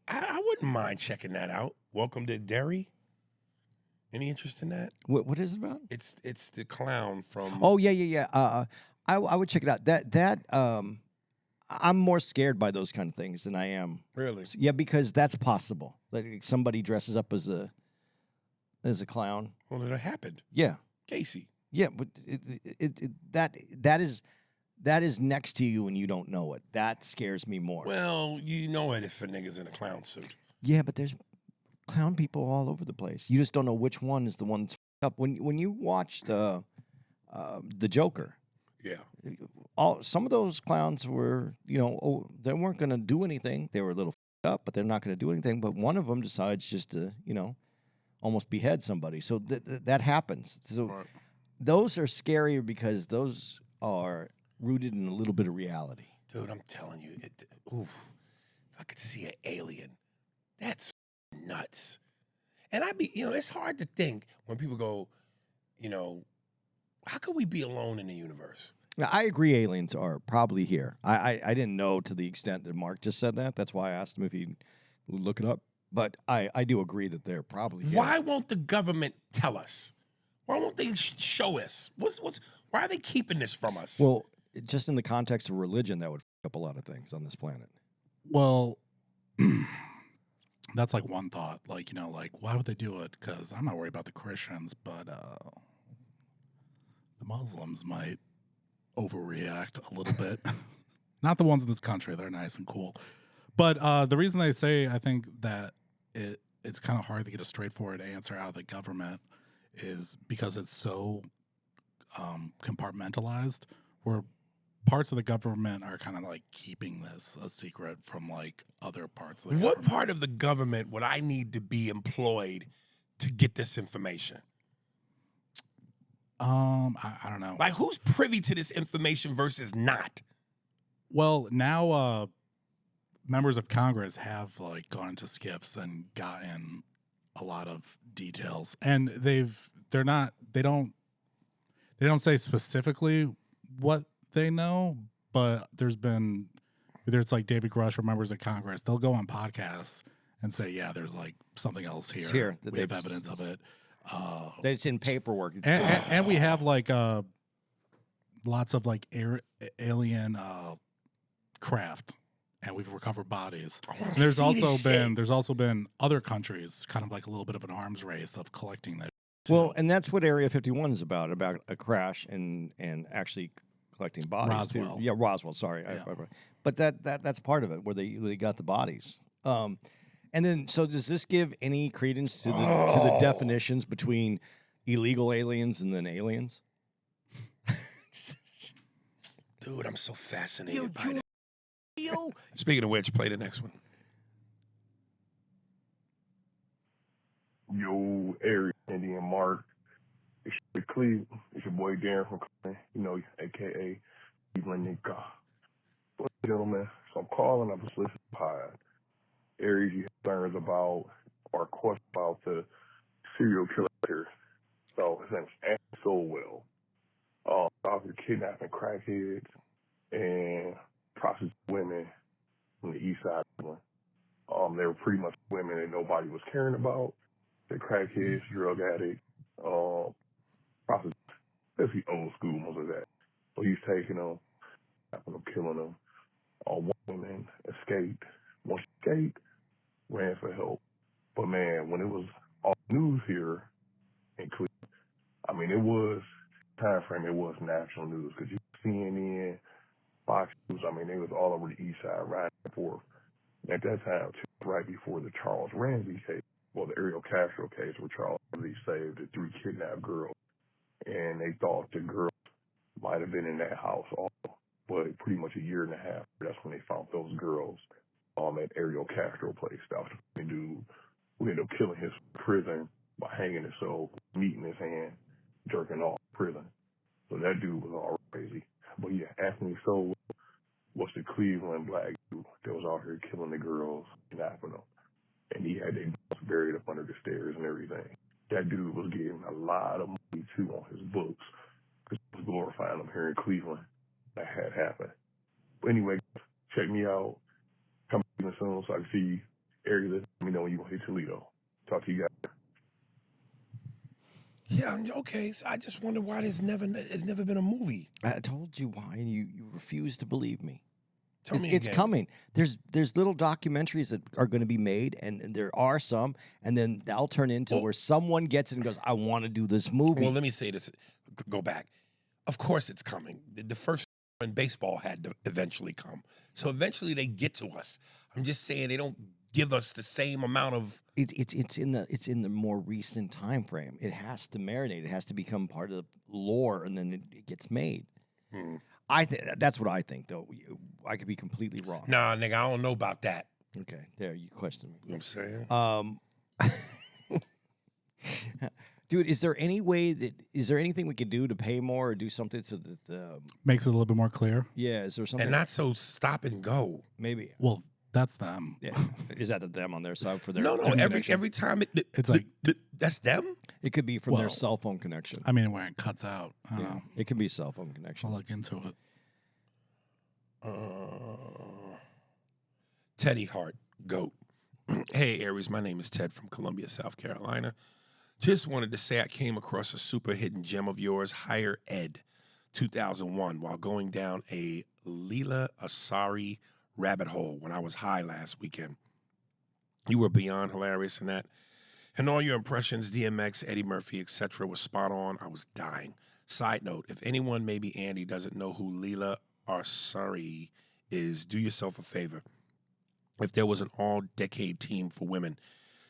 wouldn't mind checking that out. Welcome to Derry. Any interest in that? What is it about? It's the clown from. Oh yeah. I would check it out. I'm more scared by those kind of things than I am. Really? Yeah, because that's possible. Like somebody dresses up as a clown. Well, it happened. Yeah. Casey. Yeah, but that is next to you and you don't know it. That scares me more. Well, you know it if a nigga's in a clown suit. Yeah, but there's clown people all over the place. You just don't know which one is the one that's up. When you watched the Joker, yeah, some of those clowns were, they weren't going to do anything. They were a little up, but they're not going to do anything. But one of them decides just to, almost behead somebody. So that happens. So right. Those are scarier because those are rooted in a little bit of reality. Dude, I'm telling you, if I could see an alien, that's nuts. And it's hard to think when people go, how could we be alone in the universe? Now, I agree aliens are probably here. I didn't know to the extent that Mark just said that. That's why I asked him if he would look it up. But I do agree that they're probably here. Why won't the government tell us? Why won't they show us? Why are they keeping this from us? Well, just in the context of religion, that would f up a lot of things on this planet. Well, that's like one thought. Like, why would they do it? Because I'm not worried about the Christians, but the Muslims might overreact a little bit. Not the ones in this country. They're nice and cool. But the reason they say, I think, that it's kind of hard to get a straightforward answer out of the government is because it's so compartmentalized, where parts of the government are kind of like keeping this a secret from like other parts of the government. What part of the government would I need to be employed to get this information? I don't know. Like, who's privy to this information versus not? Well, now members of Congress have like gone into SCIFs and gotten a lot of details, and they don't say specifically what they know, but there's been, either it's like David Grush or members of Congress, they'll go on podcasts and say, yeah, there's like something else here. It's here that we have evidence of it. That it's in paperwork. And we have like lots of like alien craft, and we've recovered bodies. And there's also been other countries, kind of like a little bit of an arms race of collecting that. Well, and that's what Area 51 is about a crash and actually collecting bodies. Roswell. Yeah, Roswell, sorry. Yeah. But that's part of it, where they got the bodies. And then, so does this give any credence to the definitions between illegal aliens and then aliens? Dude, I'm so fascinated by that. Speaking of which, play the next one. Yo, Eric, Andy, and Mark. It's your boy Darren from Cleveland, a.k.a. Cleveland nigga. Gentlemen, so I'm calling up a solicitor pod. Areas you have concerns about or questions about the serial killer. So his name's Andy Solwell. Out here kidnapping crackheads and prostitute women from the east side of England. They were pretty much women that nobody was caring about. They're crackheads, drug addicts, prostitutes, especially old school, most of that. So he's taking them, killing them. One woman escaped. Once she escaped, ran for help. But man, when it was all news here in Cleveland, I mean, it was time frame. It was national news because you CNN, Fox News. I mean, they was all over the east side, right and forth. And at that time, too, right before the Charles Ramsey case, well, the Ariel Castro case, where Charles Ramsey saved the 3 kidnapped girls, and they thought the girls might have been in that house also. But pretty much a year and a half, that's when they found those girls at Ariel Castro place. That was the dude who ended up killing his prison by hanging himself, meat in his hand, jerking off prison. So that dude was all crazy. But yeah, Anthony Sowell was the Cleveland black dude that was out here killing the girls, kidnapping them. And he had their books buried up under the stairs and everything. That dude was getting a lot of money too on his books because he was glorifying them here in Cleveland. That had happened. But anyway, check me out. Come even soon so I can see areas. Let me know when you want to hit Toledo. Talk to you guys. Yeah, okay. So I just wonder why there's never been a movie. I told you why, and you refuse to believe me. Tell me It's again. coming. There's little documentaries that are going to be made, and there are some, and then that'll turn into where someone gets it and goes, "I want to do this movie." Well, let me say this. Go back. Of course, it's coming. The first in baseball had to eventually come. So eventually they get to us. I'm just saying they don't give us the same amount of. It's in the more recent time frame. It has to marinate. It has to become part of the lore, and then it gets made. I think that's what I think, though. I could be completely wrong. Nah, nigga, I don't know about that. Okay, there you question me. You know what I'm saying? Dude, is there anything we could do to pay more or do something so that Makes it a little bit more clear. yeah, is there something And not so stop and go. maybe Well, that's them. yeah. Is that them on their side for their No, phone every connection? time It's like- that's them. It could be from their Well, cell phone connection. I mean, where it cuts out. I don't Yeah. know. It could be cell phone connection. I'll look into it. Teddy Hart, GOAT. Hey, Aries, my name is Ted from Columbia, South Carolina. Just wanted to say I came across a super hidden gem of yours, Higher Ed, 2001, while going down a Leela Asari rabbit hole when I was high last weekend. You were beyond hilarious in that. And all your impressions, DMX, Eddie Murphy, etc., was spot on. I was dying. Side note, if anyone, maybe Andy, doesn't know who Leela Asari is, do yourself a favor. If there was an all-decade team for women,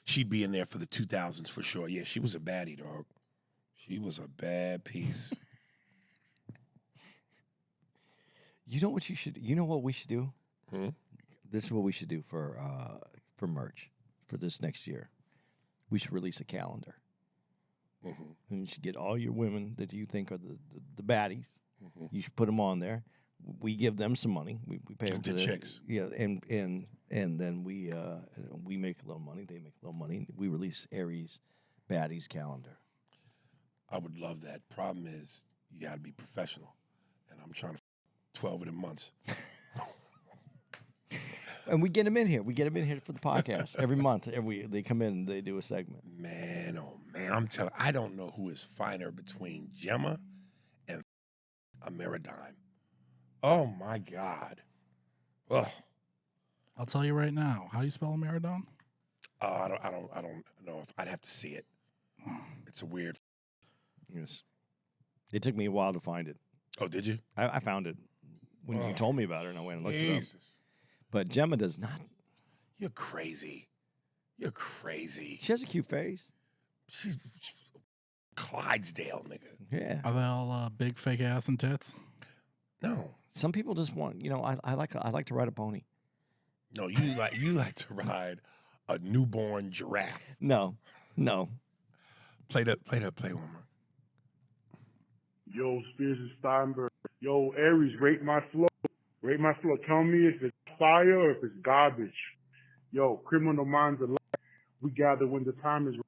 she'd be in there for the 2000s for sure. Yeah, she was a baddie, dog. She was a bad piece. You know what you should? You know what we should do? Hmm? This is what we should do for merch for this next year. We should release a calendar, Mhm. and you should get all your women that you think are the baddies. Mhm. You should put them on there. We give them some money. We pay them The chicks. Yeah, and then we make a little money. They make a little money. We release Aries Baddies calendar. I would love that. Problem is, you got to be professional. And I'm trying to 12 of them months. And we get them in here. We get them in here for the podcast every month. They come in and they do a segment. Man, oh man, I'm telling I don't know who is finer between Gemma and a Meridime. Oh my God. Ugh. I'll tell you right now. How do you spell Meridon? I don't know if I'd have to see it. It's a weird. Yes. It took me a while to find it. Oh, did you? I found it when you told me about it, and I went and looked it up. Jesus. But Gemma does not. You're crazy. You're crazy. She has a cute face. She's Clydesdale, nigga. Yeah. Are they all big fake ass and tits? No. Some people just want, I like to ride a pony. No, you like to ride a newborn giraffe. No. Play one more. Yo, Spears and Steinberg. Yo, Aries, rate my flow. Rate my flow. Tell me if it's fire or if it's garbage. Yo, criminal minds alive. We gather when the time is right.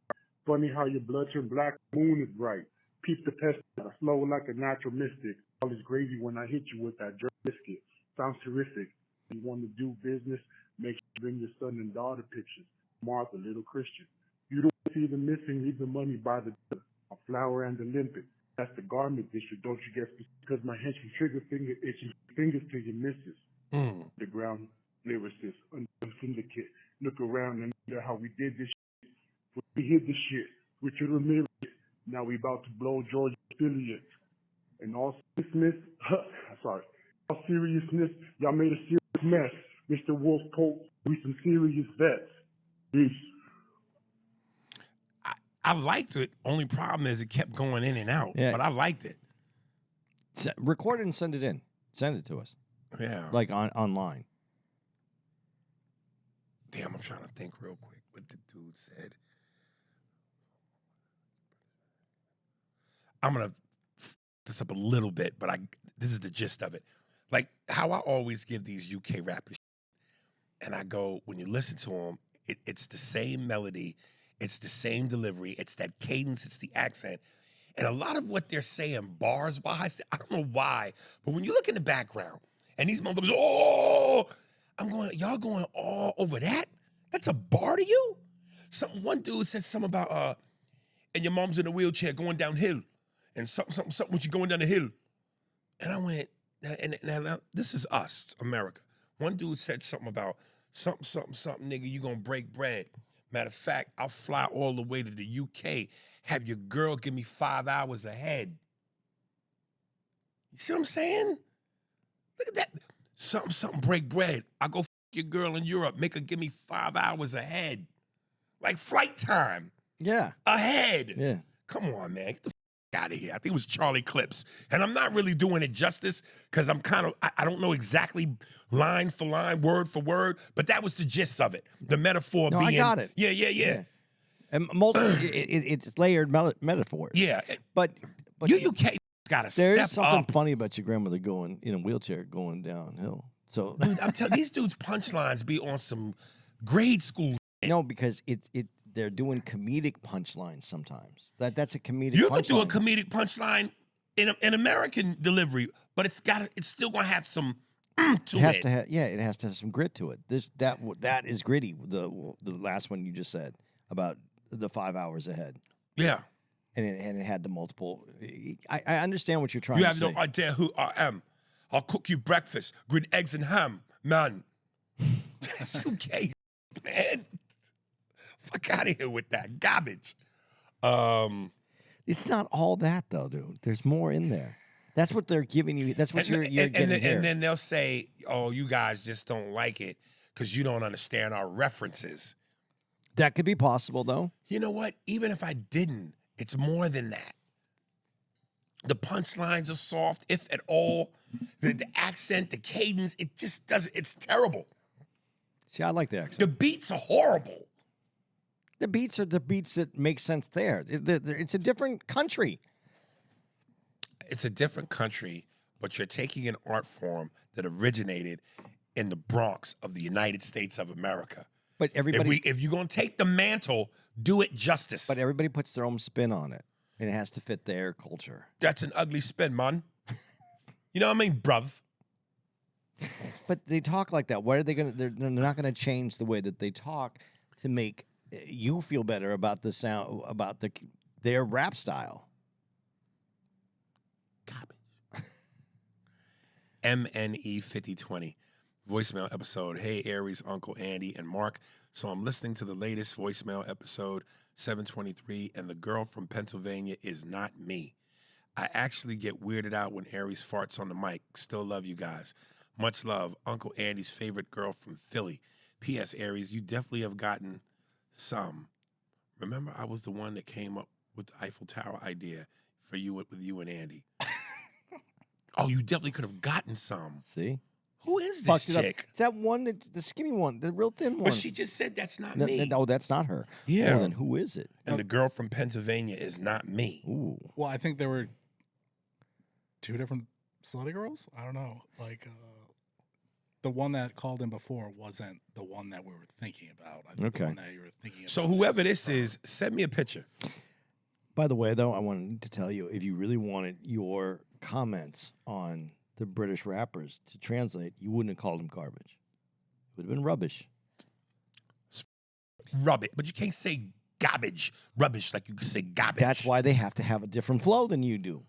Funny how your blood turned black, moon is bright. Peep the pest, I flow like a natural mystic. All is gravy when I hit you with that jerk biscuit. Sounds terrific. You want to do business? Make sure you bring your son and daughter pictures. Martha, little Christian. You don't see the missing, leave the money by the a flower and the limpet. That's the garment district. Don't you get because my henchman trigger finger itching fingers to your missus. The ground lyricist, syndicate. Look around and wonder how we did this shit. We hid the shit. Richard Ramirez. Now we about to blow Georgia affiliates. And all seriousness, all seriousness, y'all made a serious mess. Mr. Wolf Pope, we some serious vets. Peace. I liked it. Only problem is it kept going in and out. Yeah. But I liked it. Record it and send it in. Send it to us. Yeah. Like online. Damn, I'm trying to think real quick what the dude said. I'm gonna f this up a little bit, but this is the gist of it. Like how I always give these UK rappers, and I go, when you listen to them, it's the same melody, it's the same delivery, it's that cadence, it's the accent, and a lot of what they're saying bars wise, I don't know why, but when you look in the background and these motherfuckers, oh, I'm going, y'all going all over that? That's a bar to you? One dude said something about and your mom's in a wheelchair going downhill. And something when you're going down the hill. And I went, now, this is us, America. One dude said something about something, nigga, you gonna break bread. Matter of fact, I'll fly all the way to the UK, have your girl give me 5 hours ahead. You see what I'm saying? Look at that. Something break bread. I'll go your girl in Europe, make her give me 5 hours ahead. Like flight time. Yeah. Ahead. Yeah. Come on, man. Get the out of here. I think it was Charlie Clips. And I'm not really doing it justice because I'm kind of, I don't know exactly line for line, word for word, but that was the gist of it. The metaphor being. I got it. Yeah. And it's layered metaphors. Yeah. But you UK got to step there is something up. funny about your grandmother going in a wheelchair going downhill. So Dude, I'm telling these dudes' punchlines be on some grade school. No, because they're doing comedic punchlines sometimes. That's a comedic. You could do a punchline. comedic punchline in an American delivery, but it's still gonna have some to it. It has to have, it has to have some grit to it. That is gritty. The last one you just said about the 5 hours ahead. Yeah. And it had the multiple. I understand what you're trying You to have say. no idea who I am. I'll cook you breakfast, grilled eggs and ham, man. That's UK, man. Fuck out of here with that garbage. It's not all that though, dude. There's more in there. That's what they're giving you. That's what you're getting here. And then they'll say, "Oh, you guys just don't like it because you don't understand our references." That could be possible, though. You know what? Even if I didn't, it's more than that. The punchlines are soft, if at all. The accent, the cadence, it just doesn't. It's terrible. See, I like the accent. The beats are horrible. The beats are the beats that make sense there. It's a different country. It's a different country, but you're taking an art form that originated in the Bronx of the United States of America. But everybody, if you're gonna take the mantle, do it justice. But everybody puts their own spin on it, and it has to fit their culture. That's an ugly spin, man. You know what I mean, bruv? But they talk like that. What are they gonna? They're not gonna change the way that they talk to make you feel better about the sound, about their rap style. Garbage. MNE 5020 voicemail episode. Hey, Aries, Uncle Andy, and Mark. So I'm listening to the latest voicemail episode 723, and the girl from Pennsylvania is not me. I actually get weirded out when Aries farts on the mic. Still love you guys. Much love, Uncle Andy's favorite girl from Philly. P.S. Aries, you definitely have gotten some. Remember, I was the one that came up with the Eiffel Tower idea for you with you and Andy. Oh, you definitely could have gotten some. See? Who is this Fucked it up. chick? It's that one, the skinny one, the real thin one. But she just said that's not me. No, that's not her. Yeah. Well, then who is it? And the girl from Pennsylvania is not me. Ooh. Well, I think there were two different slutty girls. I don't know. Like, the one that called in before wasn't the one that we were thinking about. I think Okay. the one that you were thinking about. So whoever this is, send me a picture. By the way, though, I wanted to tell you, if you really wanted your comments on the British rappers to translate, you wouldn't have called them garbage. It would have been rubbish. Rubbish, but you can't say garbage, rubbish like you can say garbage. That's why they have to have a different flow than you do.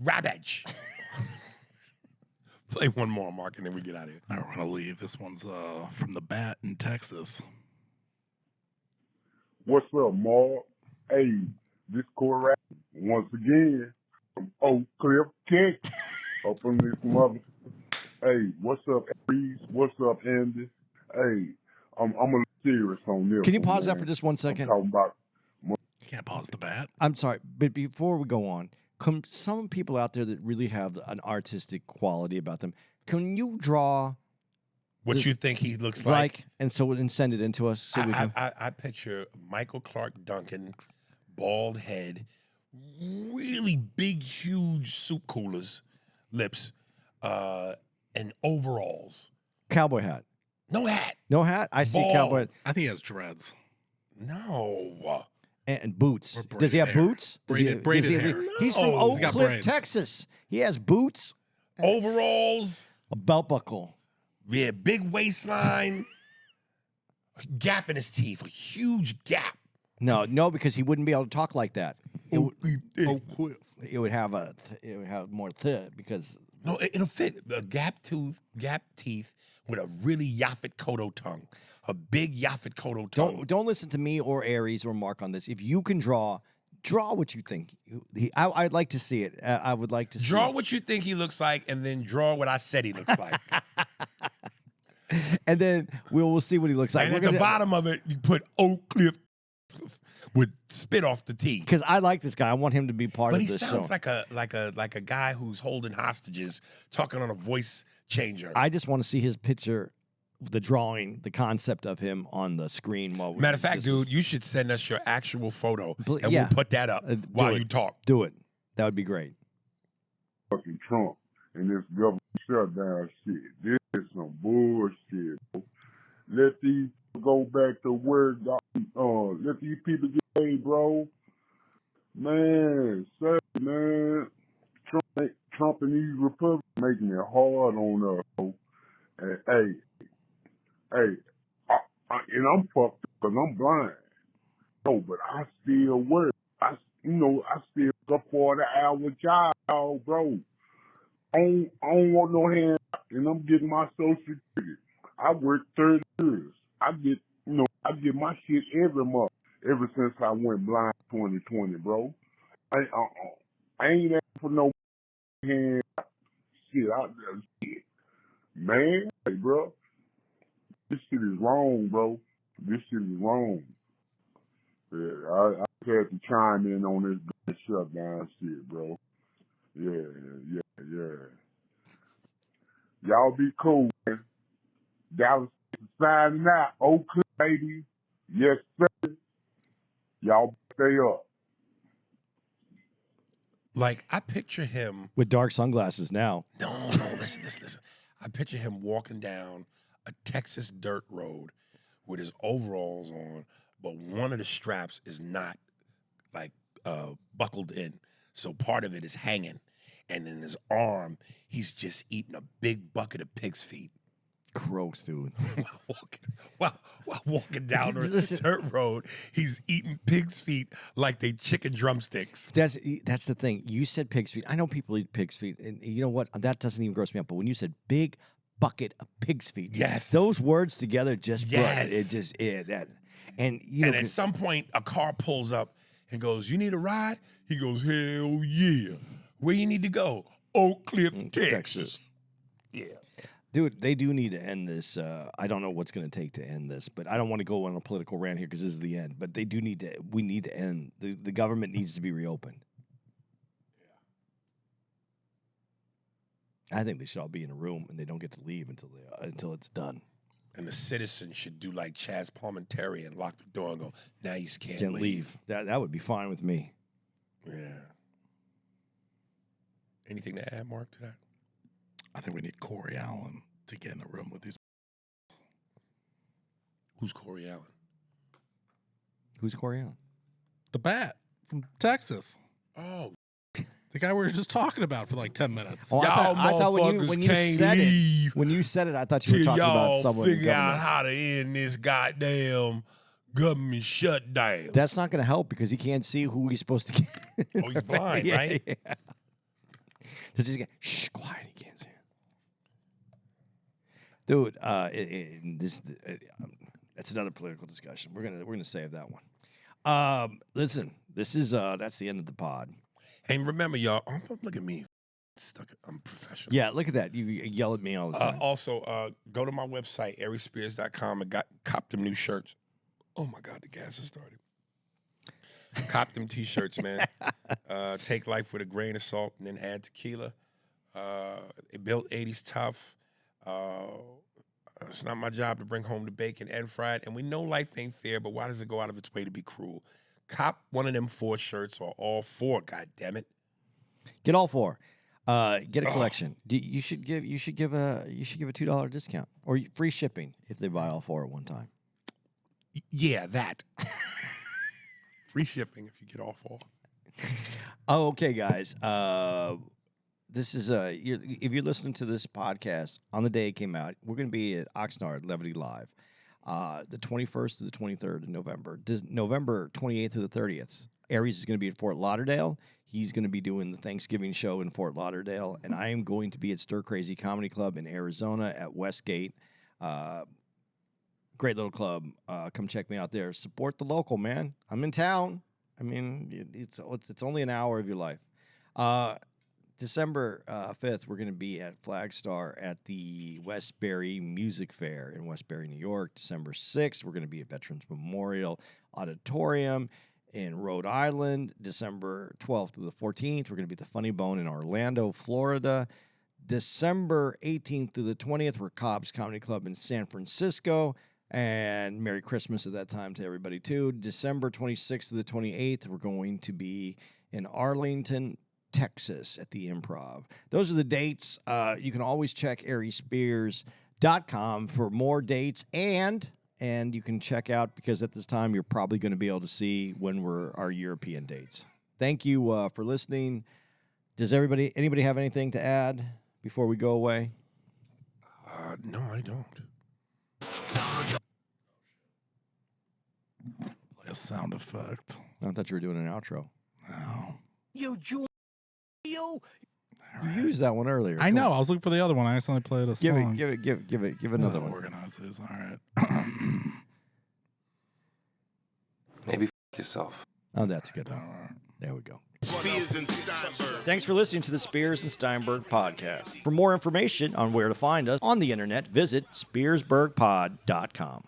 Rubbish. Play one more, Mark, and then we get out of here. I don't want to leave. This one's from the Bat in Texas. What's up, Mark? Hey, this Correct once again from Oak Cliff, Texas. Up in this mother. Hey, what's up, Aries? What's up, Andy? Hey, I'm a little serious on this. Can you one, pause that man. for just 1 I'm second? talking about You can't pause the Bat. I'm sorry, but before we go on, some people out there that really have an artistic quality about them, can you draw What this- you think he looks like? and send it into us so we can. I picture Michael Clark Duncan, bald head, really big, huge soup coolers, lips, and overalls. Cowboy hat. No hat. No hat? I see Bald. cowboy hat. I think he has dreads. No. And boots. Or Does he have braided hair. boots? Braided he, hair. He's from No. Oak He's got Cliff, braids. Texas. He has boots, Overalls. a belt buckle. Yeah, big waistline. A gap in his teeth. A huge gap. No, because he wouldn't be able to talk like that. It, would- Quiff. it would have more because No, it'll fit. A gap teeth with a really Yaphet Kodo tongue. A big Yaphet Kodo tongue. don't listen to me or Aries or Mark on this. If you can draw what you think. I'd like to see it. I would like to Draw see what you think he looks like, and then draw what I said he looks like. it. And then we'll see what he looks like. And at the bottom of it, you put Oak Cliff with spit off the T. because I like this guy. I want him to be part But of he this sounds show. like a guy who's holding hostages, talking on a voice changer. I just want to see his picture, the drawing, the concept of him on the screen. While Matter of fact, dude, you should send us your actual photo, and yeah. we'll put that up Do while it. you talk. Do it. That would be great. fucking Trump and this government shutdown shit. This is some bullshit. Bro. Let these go back to work. Let these people get paid, bro. Man, say, man, Trump and these Republicans making it hard on us, bro. And hey, and I'm fucked up because I'm blind. No, but I still work. I still a 40-hour job, bro. I don't want no hand, and I'm getting my Social Security. I worked 30 years. I get my shit every month ever since I went blind 2020, bro. I ain't asking for no hand shit out there. Shit. Man, hey, bro, this shit is wrong, bro. This shit is wrong. Yeah, I had to chime in on this shutdown shit, bro. Yeah. Y'all be cool, man. Dallas signing out. Oakland, baby. Yes, sir. Y'all stay up. Like, I picture him. With dark sunglasses now. No, listen. I picture him walking down a Texas dirt road with his overalls on, but one of the straps is not like buckled in. So part of it is hanging. And in his arm, he's just eating a big bucket of pig's feet. Gross, dude. While walking down the dirt road, he's eating pig's feet like they chicken drumsticks. That's the thing. You said pig's feet. I know people eat pig's feet, and you know what? That doesn't even gross me out. But when you said big bucket of pig's feet, Yes. those words together just Yes. it just that. And And at some point, a car pulls up and goes, "You need a ride?" He goes, "Hell yeah." Where you need to go? Oak Cliff, Texas. Yeah. Dude, they do need to end this. I don't know what's going to take to end this, but I don't want to go on a political rant here because this is the end. But they do need to. We need to end. The government needs to be reopened. I think they should all be in a room and they don't get to leave until it's done. And the citizens should do like Chaz Palminteri and lock the door and go, "Now you can't Can't leave." leave. That would be fine with me. Yeah. Anything to add, Mark, to that? I think we need Corey Allen to get in a room with these. Who's Corey Allen? Who's Corey Allen? The bat from Texas. Oh, the guy we were just talking about for like 10 minutes. Oh, I thought when you can't said leave it, when you said it, I thought you were till talking about y'all someone in figure out government. how to end this goddamn government shutdown. That's not going to help because he can't see who he's supposed to get. Oh, he's blind, Yeah, right? Yeah. So just get quiet. He can't see it. Dude, that's another political discussion. We're gonna save that one. Listen, this is that's the end of the pod. And remember, y'all, look at me. I'm professional. Yeah, look at that. You yell at me all the time. Also, go to my website, ariespears.com, and cop them new shirts. Oh, my God, the gas is started. Cop them T-shirts, man. Take life with a grain of salt and then add tequila. It built 80s tough. It's not my job to bring home the bacon and fried. And we know life ain't fair, but why does it go out of its way to be cruel? Cop one of them 4 shirts or all 4, goddammit. Get all 4. Get a collection. You should give a $2 discount or free shipping if they buy all 4 at one time. Yeah, that. Free shipping if you get all 4. Oh, okay, guys. This is if you're listening to this podcast on the day it came out, we're going to be at Oxnard Levity Live, the 21st to the 23rd of November. November 28th to the 30th. Aries is going to be at Fort Lauderdale. He's going to be doing the Thanksgiving show in Fort Lauderdale, and I am going to be at Stir Crazy Comedy Club in Arizona at Westgate. Great little club. Come check me out there. Support the local, man. I'm in town. I mean, it's only an hour of your life. December 5th, we're going to be at Flagstar at the Westbury Music Fair in Westbury, New York. December 6th, we're going to be at Veterans Memorial Auditorium in Rhode Island. December 12th to the 14th, we're going to be at the Funny Bone in Orlando, Florida. December 18th to the 20th, we're Cobb's Comedy Club in San Francisco. And Merry Christmas at that time to everybody, too. December 26th to the 28th, we're going to be in Arlington, Texas at the Improv. Those are the dates. You can always check ariespears.com for more dates, and you can check out, because at this time you're probably going to be able to see when were our European dates. Thank you for listening. Does anybody have anything to add before we go away? No, I don't. Play a sound effect. I thought you were doing an outro. No. You used that one earlier. I know. I was looking for the other one. I accidentally played a song. Give another one. Organize this. All right. Maybe yourself. Oh, that's a good one. There we go. Spears and Steinberg. Thanks for listening to the Spears and Steinberg podcast. For more information on where to find us on the internet, visit SpearsburgPod.com.